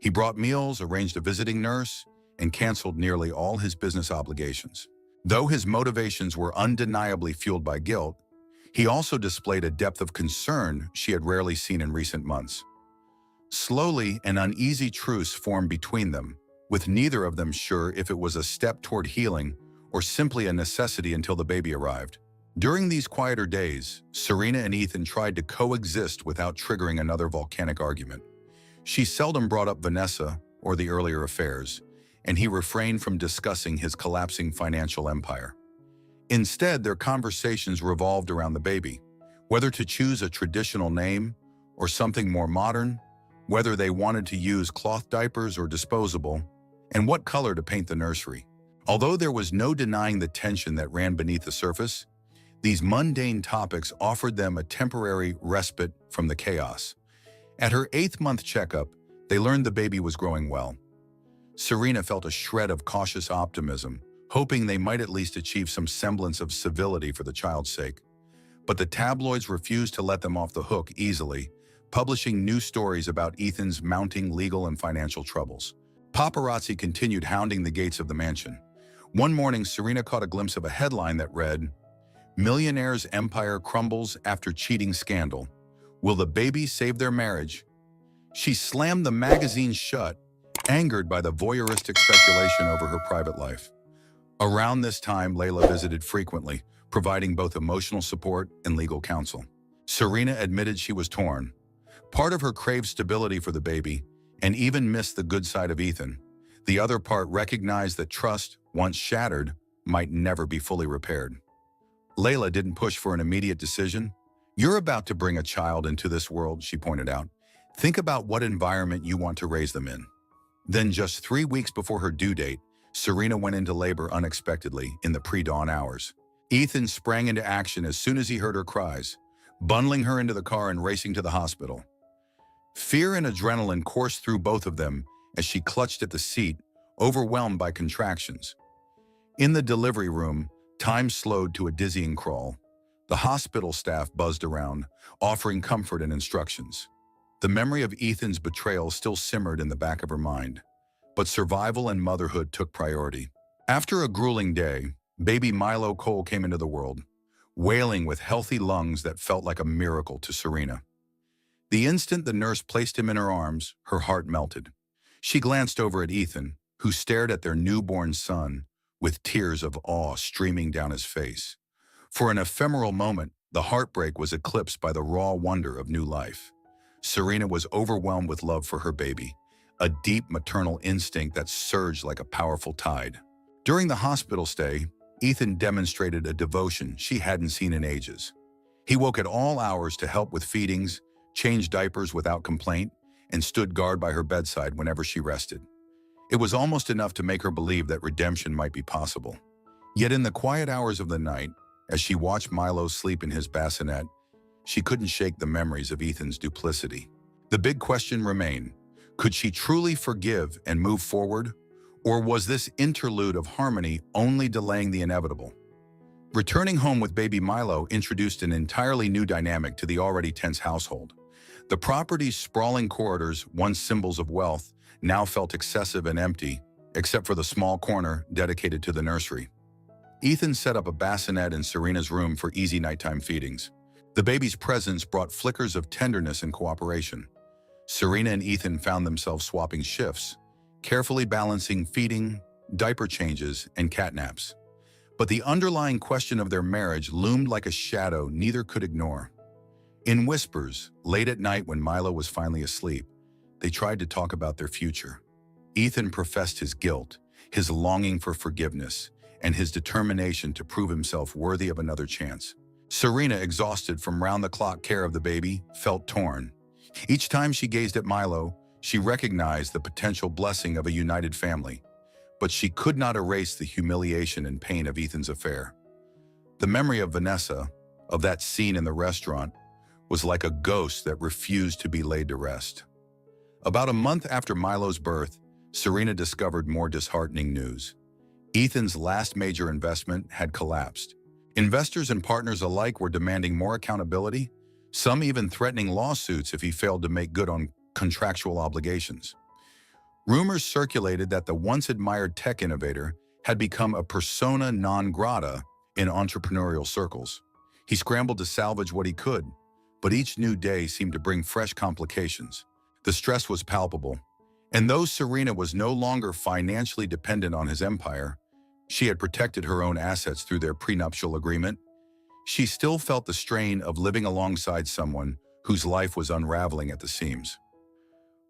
He brought meals, arranged a visiting nurse, and canceled nearly all his business obligations. Though his motivations were undeniably fueled by guilt, he also displayed a depth of concern she had rarely seen in recent months. Slowly, an uneasy truce formed between them, with neither of them sure if it was a step toward healing or simply a necessity until the baby arrived. During these quieter days, Serena and Ethan tried to coexist without triggering another volcanic argument. She seldom brought up Vanessa or the earlier affairs, and he refrained from discussing his collapsing financial empire. Instead, their conversations revolved around the baby, whether to choose a traditional name or something more modern, whether they wanted to use cloth diapers or disposable, and what color to paint the nursery. Although there was no denying the tension that ran beneath the surface, these mundane topics offered them a temporary respite from the chaos. At her 8th-month checkup, they learned the baby was growing well. Serena felt a shred of cautious optimism, hoping they might at least achieve some semblance of civility for the child's sake. But the tabloids refused to let them off the hook easily, publishing new stories about Ethan's mounting legal and financial troubles. Paparazzi continued hounding the gates of the mansion. One morning, Serena caught a glimpse of a headline that read, "Millionaire's empire crumbles after cheating scandal. Will the baby save their marriage?" She slammed the magazine shut, angered by the voyeuristic speculation over her private life. Around this time, Layla visited frequently, providing both emotional support and legal counsel. Serena admitted she was torn. Part of her craved stability for the baby and even missed the good side of Ethan. The other part recognized that trust, once shattered, might never be fully repaired. Layla didn't push for an immediate decision. "You're about to bring a child into this world," she pointed out. "Think about what environment you want to raise them in." Then, just 3 weeks before her due date, Serena went into labor unexpectedly in the pre-dawn hours. Ethan sprang into action as soon as he heard her cries, bundling her into the car and racing to the hospital. Fear and adrenaline coursed through both of them as she clutched at the seat, overwhelmed by contractions. In the delivery room, time slowed to a dizzying crawl. The hospital staff buzzed around, offering comfort and instructions. The memory of Ethan's betrayal still simmered in the back of her mind, but survival and motherhood took priority. After a grueling day, baby Milo Cole came into the world, wailing with healthy lungs that felt like a miracle to Serena. The instant the nurse placed him in her arms, her heart melted. She glanced over at Ethan, who stared at their newborn son, with tears of awe streaming down his face. For an ephemeral moment, the heartbreak was eclipsed by the raw wonder of new life. Serena was overwhelmed with love for her baby, a deep maternal instinct that surged like a powerful tide. During the hospital stay, Ethan demonstrated a devotion she hadn't seen in ages. He woke at all hours to help with feedings, changed diapers without complaint, and stood guard by her bedside whenever she rested. It was almost enough to make her believe that redemption might be possible. Yet in the quiet hours of the night, as she watched Milo sleep in his bassinet, she couldn't shake the memories of Ethan's duplicity. The big question remained, could she truly forgive and move forward? Or was this interlude of harmony only delaying the inevitable? Returning home with baby Milo introduced an entirely new dynamic to the already tense household. The property's sprawling corridors, once symbols of wealth, now felt excessive and empty, except for the small corner dedicated to the nursery. Ethan set up a bassinet in Serena's room for easy nighttime feedings. The baby's presence brought flickers of tenderness and cooperation. Serena and Ethan found themselves swapping shifts, carefully balancing feeding, diaper changes, and catnaps. But the underlying question of their marriage loomed like a shadow neither could ignore. In whispers, late at night when Milo was finally asleep, they tried to talk about their future. Ethan professed his guilt, his longing for forgiveness, and his determination to prove himself worthy of another chance. Serena, exhausted from round-the-clock care of the baby, felt torn. Each time she gazed at Milo, she recognized the potential blessing of a united family, but she could not erase the humiliation and pain of Ethan's affair. The memory of Vanessa, of that scene in the restaurant, was like a ghost that refused to be laid to rest. About a month after Milo's birth, Serena discovered more disheartening news. Ethan's last major investment had collapsed. Investors and partners alike were demanding more accountability, some even threatening lawsuits if he failed to make good on contractual obligations. Rumors circulated that the once-admired tech innovator had become a persona non grata in entrepreneurial circles. He scrambled to salvage what he could, but each new day seemed to bring fresh complications. The stress was palpable, and though Serena was no longer financially dependent on his empire, she had protected her own assets through their prenuptial agreement. she still felt the strain of living alongside someone whose life was unraveling at the seams.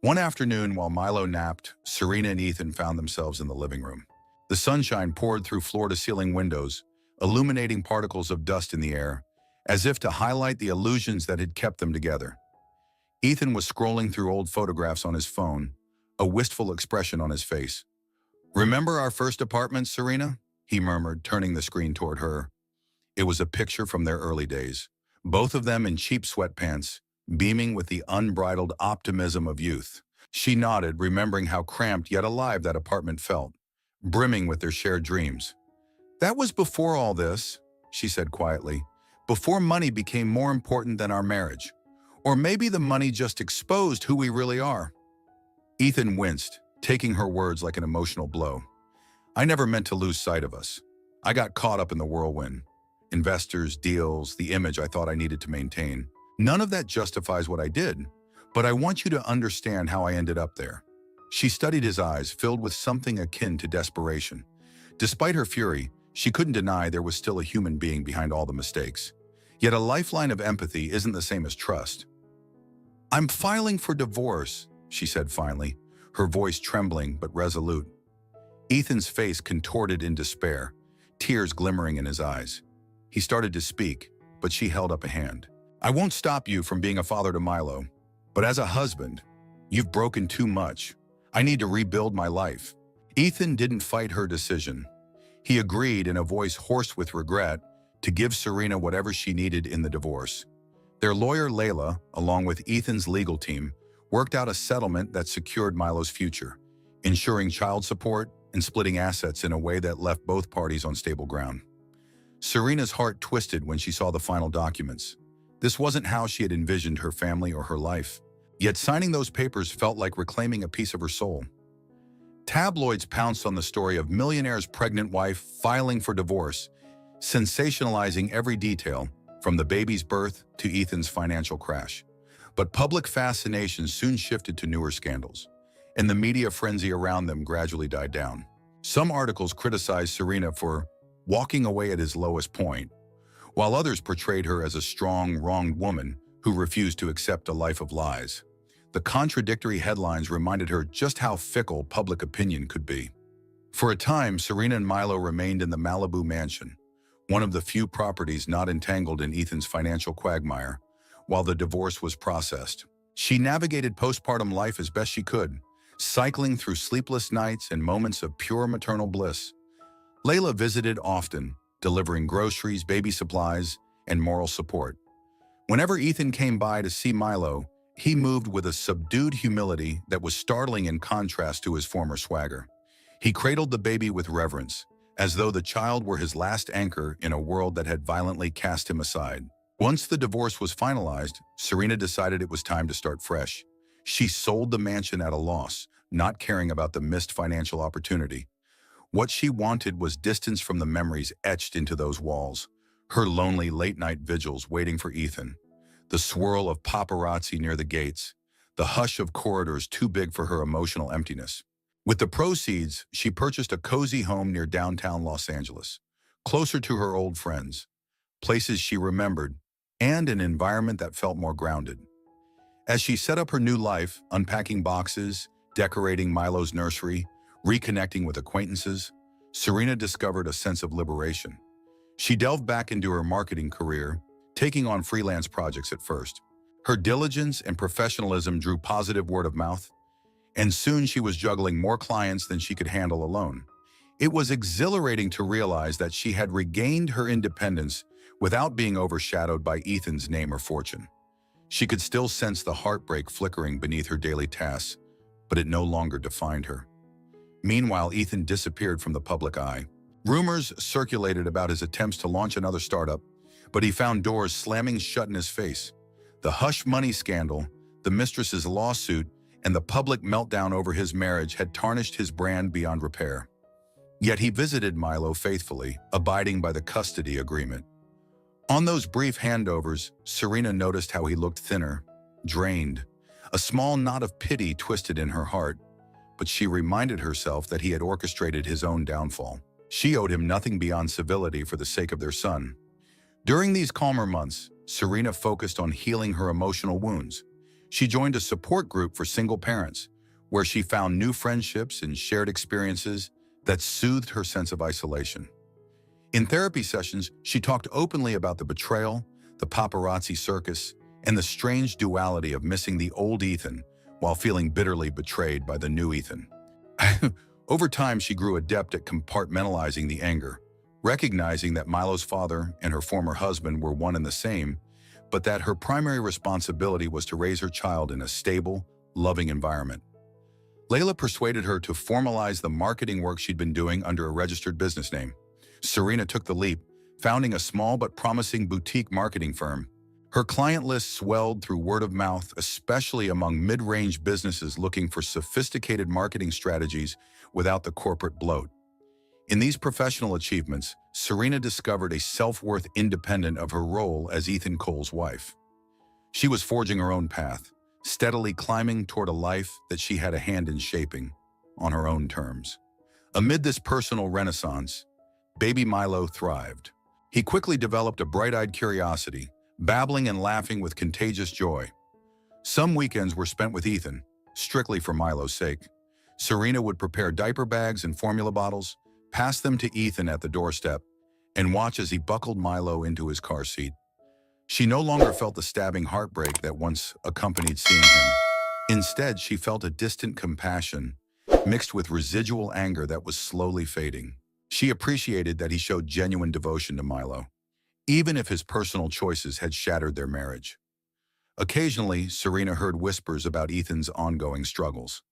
One afternoon, while Milo napped, Serena and Ethan found themselves in the living room. The sunshine poured through floor-to-ceiling windows, illuminating particles of dust in the air, as if to highlight the illusions that had kept them together. Ethan was scrolling through old photographs on his phone, a wistful expression on his face. "Remember our first apartment, Serena?" he murmured, turning the screen toward her. It was a picture from their early days, both of them in cheap sweatpants, beaming with the unbridled optimism of youth. She nodded, remembering how cramped yet alive that apartment felt, brimming with their shared dreams. "That was before all this," she said quietly, "before money became more important than our marriage. Or maybe the money just exposed who we really are." Ethan winced, taking her words like an emotional blow. "I never meant to lose sight of us. I got caught up in the whirlwind. Investors, deals, the image I thought I needed to maintain. None of that justifies what I did, but I want you to understand how I ended up there." She studied his eyes, filled with something akin to desperation. Despite her fury, she couldn't deny there was still a human being behind all the mistakes. Yet a lifeline of empathy isn't the same as trust. "I'm filing for divorce," she said finally, her voice trembling but resolute. Ethan's face contorted in despair, tears glimmering in his eyes. He started to speak, but she held up a hand. "I won't stop you from being a father to Milo, but as a husband, you've broken too much. I need to rebuild my life." Ethan didn't fight her decision. He agreed in a voice hoarse with regret to give Serena whatever she needed in the divorce. Their lawyer, Layla, along with Ethan's legal team, worked out a settlement that secured Milo's future, ensuring child support and splitting assets in a way that left both parties on stable ground. Serena's heart twisted when she saw the final documents. This wasn't how she had envisioned her family or her life. Yet signing those papers felt like reclaiming a piece of her soul. Tabloids pounced on the story of millionaire's pregnant wife filing for divorce, sensationalizing every detail, from the baby's birth to Ethan's financial crash. But public fascination soon shifted to newer scandals, and the media frenzy around them gradually died down. Some articles criticized Serena for walking away at his lowest point, while others portrayed her as a strong, wronged woman who refused to accept a life of lies. The contradictory headlines reminded her just how fickle public opinion could be. For a time, Serena and Milo remained in the Malibu mansion, one of the few properties not entangled in Ethan's financial quagmire, while the divorce was processed. She navigated postpartum life as best she could, cycling through sleepless nights and moments of pure maternal bliss. Layla visited often, delivering groceries, baby supplies, and moral support. Whenever Ethan came by to see Milo, he moved with a subdued humility that was startling in contrast to his former swagger. He cradled the baby with reverence, as though the child were his last anchor in a world that had violently cast him aside. Once the divorce was finalized, Serena decided it was time to start fresh. She sold the mansion at a loss, not caring about the missed financial opportunity. What she wanted was distance from the memories etched into those walls, her lonely late-night vigils waiting for Ethan, the swirl of paparazzi near the gates, the hush of corridors too big for her emotional emptiness. With the proceeds, she purchased a cozy home near downtown Los Angeles, closer to her old friends, places she remembered, and an environment that felt more grounded. As she set up her new life, unpacking boxes, decorating Milo's nursery, reconnecting with acquaintances, Serena discovered a sense of liberation. She delved back into her marketing career, taking on freelance projects at first. Her diligence and professionalism drew positive word of mouth, and soon she was juggling more clients than she could handle alone. It was exhilarating to realize that she had regained her independence without being overshadowed by Ethan's name or fortune. She could still sense the heartbreak flickering beneath her daily tasks, but it no longer defined her. Meanwhile, Ethan disappeared from the public eye. Rumors circulated about his attempts to launch another startup, but he found doors slamming shut in his face. The hush money scandal, the mistress's lawsuit, and the public meltdown over his marriage had tarnished his brand beyond repair. Yet he visited Milo faithfully, abiding by the custody agreement. On those brief handovers, Serena noticed how he looked thinner, drained. A small knot of pity twisted in her heart, but she reminded herself that he had orchestrated his own downfall. She owed him nothing beyond civility for the sake of their son. During these calmer months, Serena focused on healing her emotional wounds. She joined a support group for single parents, where she found new friendships and shared experiences that soothed her sense of isolation. In therapy sessions, she talked openly about the betrayal, the paparazzi circus, and the strange duality of missing the old Ethan while feeling bitterly betrayed by the new Ethan. Over time, she grew adept at compartmentalizing the anger, recognizing that Milo's father and her former husband were one and the same, but that her primary responsibility was to raise her child in a stable, loving environment. Layla persuaded her to formalize the marketing work she'd been doing under a registered business name. Serena took the leap, founding a small but promising boutique marketing firm. Her client list swelled through word of mouth, especially among mid-range businesses looking for sophisticated marketing strategies without the corporate bloat. In these professional achievements, Serena discovered a self-worth independent of her role as Ethan Cole's wife. She was forging her own path, steadily climbing toward a life that she had a hand in shaping, on her own terms. Amid this personal renaissance, baby Milo thrived. He quickly developed a bright-eyed curiosity, babbling and laughing with contagious joy. Some weekends were spent with Ethan, strictly for Milo's sake. Serena would prepare diaper bags and formula bottles, pass them to Ethan at the doorstep, and watch as he buckled Milo into his car seat. She no longer felt the stabbing heartbreak that once accompanied seeing him. Instead, she felt a distant compassion, mixed with residual anger that was slowly fading. She appreciated that he showed genuine devotion to Milo, even if his personal choices had shattered their marriage. Occasionally, Serena heard whispers about Ethan's ongoing struggles.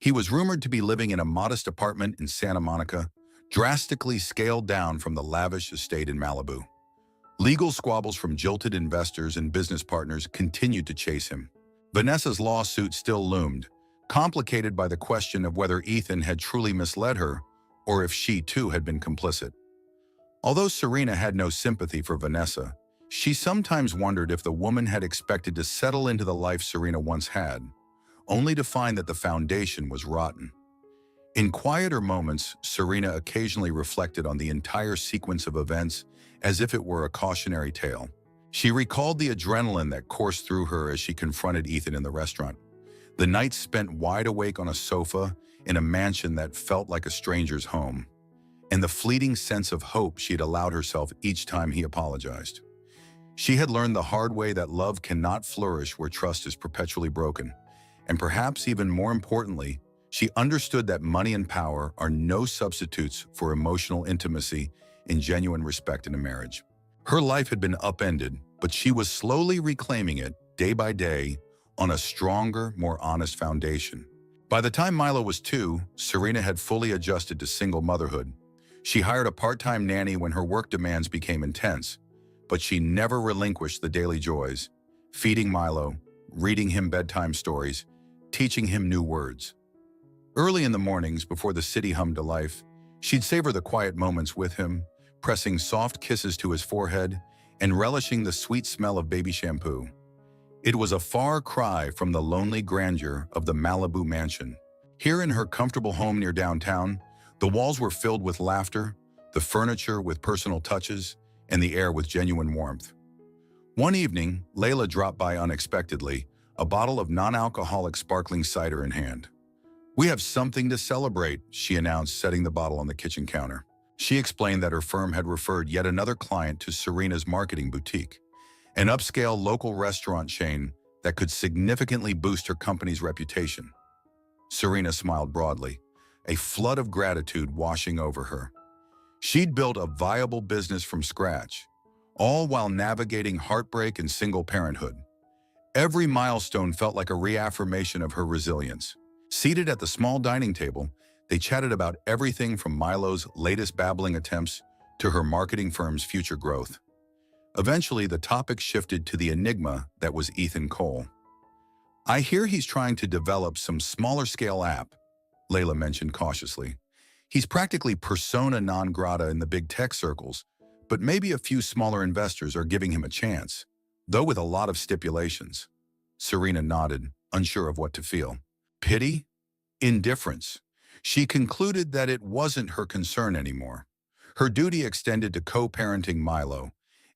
He was rumored to be living in a modest apartment in Santa Monica, drastically scaled down from the lavish estate in Malibu. Legal squabbles from jilted investors and business partners continued to chase him. Vanessa's lawsuit still loomed, complicated by the question of whether Ethan had truly misled her or if she too had been complicit. Although Serena had no sympathy for Vanessa, she sometimes wondered if the woman had expected to settle into the life Serena once had, only to find that the foundation was rotten. In quieter moments, Serena occasionally reflected on the entire sequence of events as if it were a cautionary tale. She recalled the adrenaline that coursed through her as she confronted Ethan in the restaurant. The nights spent wide awake on a sofa in a mansion that felt like a stranger's home, and the fleeting sense of hope she'd allowed herself each time he apologized. She had learned the hard way that love cannot flourish where trust is perpetually broken, and perhaps even more importantly, she understood that money and power are no substitutes for emotional intimacy and genuine respect in a marriage. Her life had been upended, but she was slowly reclaiming it, day by day, on a stronger, more honest foundation. By the time Milo was 2, Serena had fully adjusted to single motherhood. She hired a part-time nanny when her work demands became intense, but she never relinquished the daily joys, feeding Milo, reading him bedtime stories, teaching him new words. Early in the mornings, before the city hummed to life, she'd savor the quiet moments with him, pressing soft kisses to his forehead and relishing the sweet smell of baby shampoo. It was a far cry from the lonely grandeur of the Malibu mansion. Here in her comfortable home near downtown, the walls were filled with laughter, the furniture with personal touches, and the air with genuine warmth. One evening, Layla dropped by unexpectedly, a bottle of non-alcoholic sparkling cider in hand. "We have something to celebrate," she announced, setting the bottle on the kitchen counter. She explained that her firm had referred yet another client to Serena's marketing boutique, an upscale local restaurant chain that could significantly boost her company's reputation. Serena smiled broadly, a flood of gratitude washing over her. She'd built a viable business from scratch, all while navigating heartbreak and single parenthood. Every milestone felt like a reaffirmation of her resilience. Seated at the small dining table, they chatted about everything from Milo's latest babbling attempts to her marketing firm's future growth. Eventually, the topic shifted to the enigma that was Ethan Cole. "I hear he's trying to develop some smaller-scale app," Layla mentioned cautiously. "He's practically persona non grata in the big tech circles, but maybe a few smaller investors are giving him a chance, though with a lot of stipulations." Serena nodded, unsure of what to feel. Pity? Indifference? She concluded that it wasn't her concern anymore. Her duty extended to co-parenting Milo,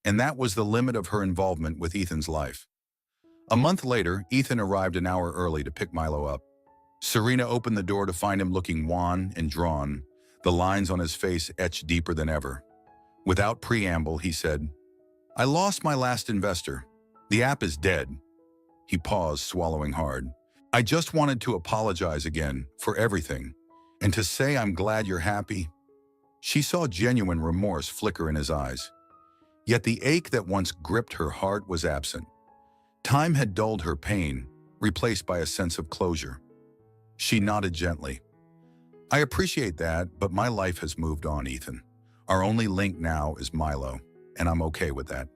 and that was the limit of her involvement with Ethan's life. A month later, Ethan arrived an hour early to pick Milo up. Serena opened the door to find him looking wan and drawn, the lines on his face etched deeper than ever. Without preamble, he said, "I lost my last investor. The app is dead." He paused, swallowing hard. "I just wanted to apologize again for everything, and to say I'm glad you're happy." She saw genuine remorse flicker in his eyes. Yet the ache that once gripped her heart was absent. Time had dulled her pain, replaced by a sense of closure. She nodded gently. "I appreciate that, but my life has moved on, Ethan. Our only link now is Milo, and I'm okay with that."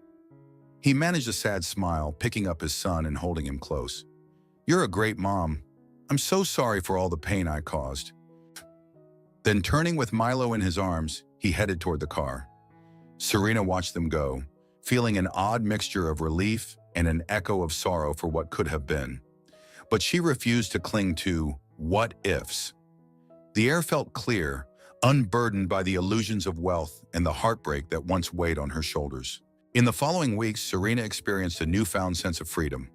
He managed a sad smile, picking up his son and holding him close. "You're a great mom. I'm so sorry for all the pain I caused." Then turning with Milo in his arms, he headed toward the car. Serena watched them go, feeling an odd mixture of relief and an echo of sorrow for what could have been. But she refused to cling to what-ifs. The air felt clear, unburdened by the illusions of wealth and the heartbreak that once weighed on her shoulders. In the following weeks, Serena experienced a newfound sense of freedom.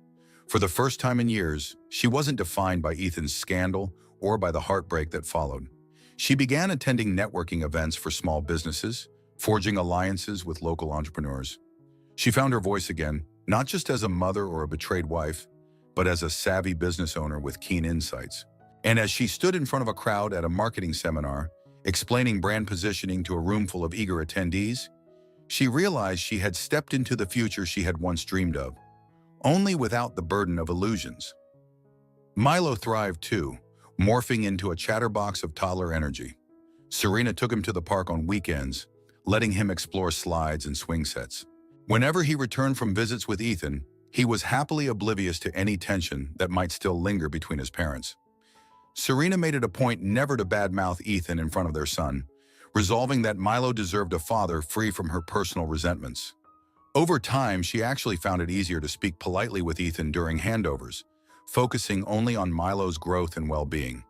For the first time in years, she wasn't defined by Ethan's scandal or by the heartbreak that followed. She began attending networking events for small businesses, forging alliances with local entrepreneurs. She found her voice again, not just as a mother or a betrayed wife, but as a savvy business owner with keen insights. And as she stood in front of a crowd at a marketing seminar, explaining brand positioning to a room full of eager attendees, she realized she had stepped into the future she had once dreamed of, only without the burden of illusions. Milo thrived too, morphing into a chatterbox of toddler energy. Serena took him to the park on weekends, letting him explore slides and swing sets. Whenever he returned from visits with Ethan, he was happily oblivious to any tension that might still linger between his parents. Serena made it a point never to badmouth Ethan in front of their son, resolving that Milo deserved a father free from her personal resentments. Over time, she actually found it easier to speak politely with Ethan during handovers, focusing only on Milo's growth and well-being.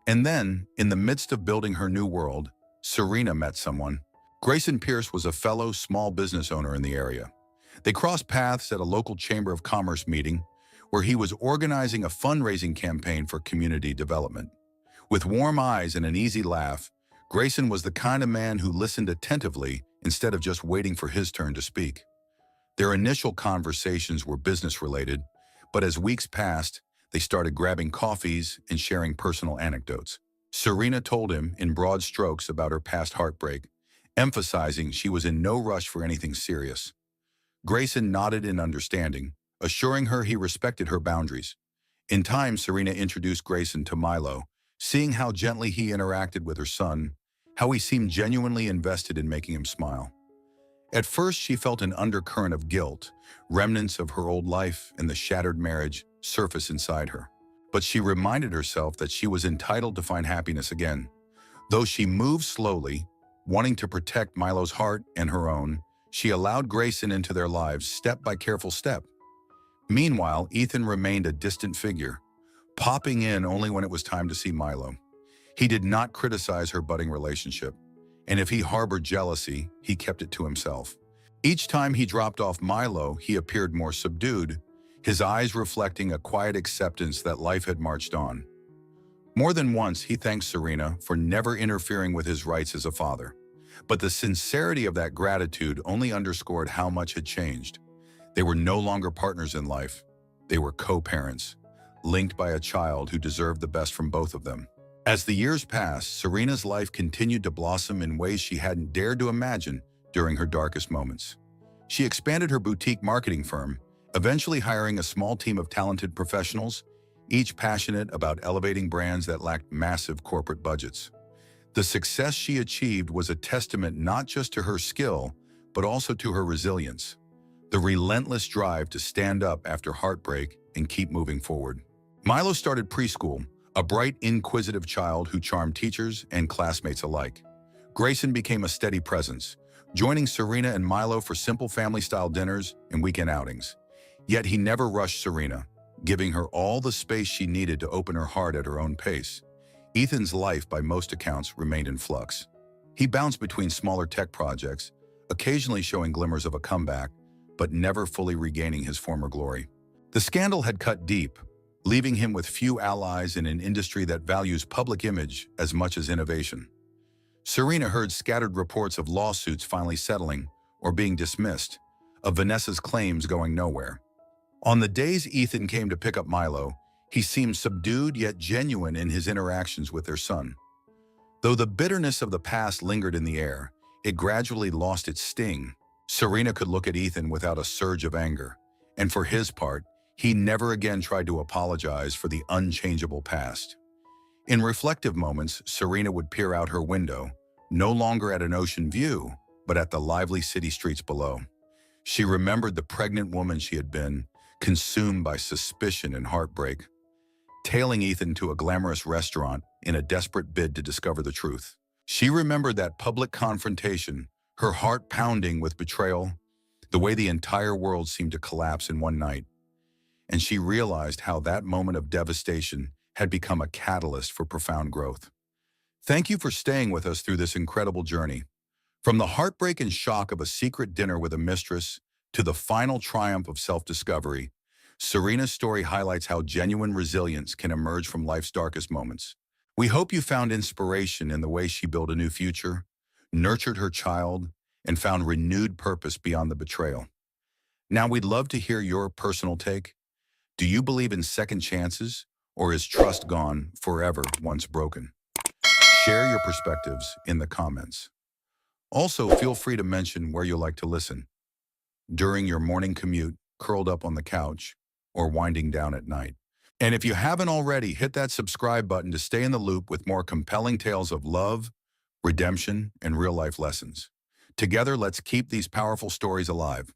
And then, in the midst of building her new world, Serena met someone. Grayson Pierce was a fellow small business owner in the area. They crossed paths at a local Chamber of Commerce meeting, where he was organizing a fundraising campaign for community development. With warm eyes and an easy laugh, Grayson was the kind of man who listened attentively instead of just waiting for his turn to speak. Their initial conversations were business-related, but as weeks passed, they started grabbing coffees and sharing personal anecdotes. Serena told him in broad strokes about her past heartbreak, emphasizing she was in no rush for anything serious. Grayson nodded in understanding, assuring her he respected her boundaries. In time, Serena introduced Grayson to Milo, seeing how gently he interacted with her son, how he seemed genuinely invested in making him smile. At first, she felt an undercurrent of guilt, remnants of her old life and the shattered marriage surface inside her. But she reminded herself that she was entitled to find happiness again. Though she moved slowly, wanting to protect Milo's heart and her own, she allowed Grayson into their lives step by careful step. Meanwhile, Ethan remained a distant figure, popping in only when it was time to see Milo. He did not criticize her budding relationship, and if he harbored jealousy, he kept it to himself. Each time he dropped off Milo, he appeared more subdued, his eyes reflecting a quiet acceptance that life had marched on. More than once, he thanked Serena for never interfering with his rights as a father. But the sincerity of that gratitude only underscored how much had changed. They were no longer partners in life. They were co-parents, linked by a child who deserved the best from both of them. As the years passed, Serena's life continued to blossom in ways she hadn't dared to imagine during her darkest moments. She expanded her boutique marketing firm, eventually hiring a small team of talented professionals, each passionate about elevating brands that lacked massive corporate budgets. The success she achieved was a testament not just to her skill, but also to her resilience, the relentless drive to stand up after heartbreak and keep moving forward. Milo started preschool, a bright, inquisitive child who charmed teachers and classmates alike. Grayson became a steady presence, joining Serena and Milo for simple family-style dinners and weekend outings. Yet he never rushed Serena, giving her all the space she needed to open her heart at her own pace. Ethan's life, by most accounts, remained in flux. He bounced between smaller tech projects, occasionally showing glimmers of a comeback, but never fully regaining his former glory. The scandal had cut deep, leaving him with few allies in an industry that values public image as much as innovation. Serena heard scattered reports of lawsuits finally settling or being dismissed, of Vanessa's claims going nowhere. On the days Ethan came to pick up Milo, he seemed subdued yet genuine in his interactions with their son. Though the bitterness of the past lingered in the air, it gradually lost its sting. Serena could look at Ethan without a surge of anger, and for his part, he never again tried to apologize for the unchangeable past. In reflective moments, Serena would peer out her window, no longer at an ocean view, but at the lively city streets below. She remembered the pregnant woman she had been, consumed by suspicion and heartbreak, tailing Ethan to a glamorous restaurant in a desperate bid to discover the truth. She remembered that public confrontation, her heart pounding with betrayal, the way the entire world seemed to collapse in one night. And she realized how that moment of devastation had become a catalyst for profound growth. Thank you for staying with us through this incredible journey. From the heartbreak and shock of a secret dinner with a mistress to the final triumph of self-discovery, Serena's story highlights how genuine resilience can emerge from life's darkest moments. We hope you found inspiration in the way she built a new future, nurtured her child, and found renewed purpose beyond the betrayal. Now we'd love to hear your personal take. Do you believe in second chances, or is trust gone forever once broken? Share your perspectives in the comments. Also, feel free to mention where you like to listen. During your morning commute, curled up on the couch, or winding down at night. And if you haven't already, hit that subscribe button to stay in the loop with more compelling tales of love, redemption, and real-life lessons. Together, let's keep these powerful stories alive.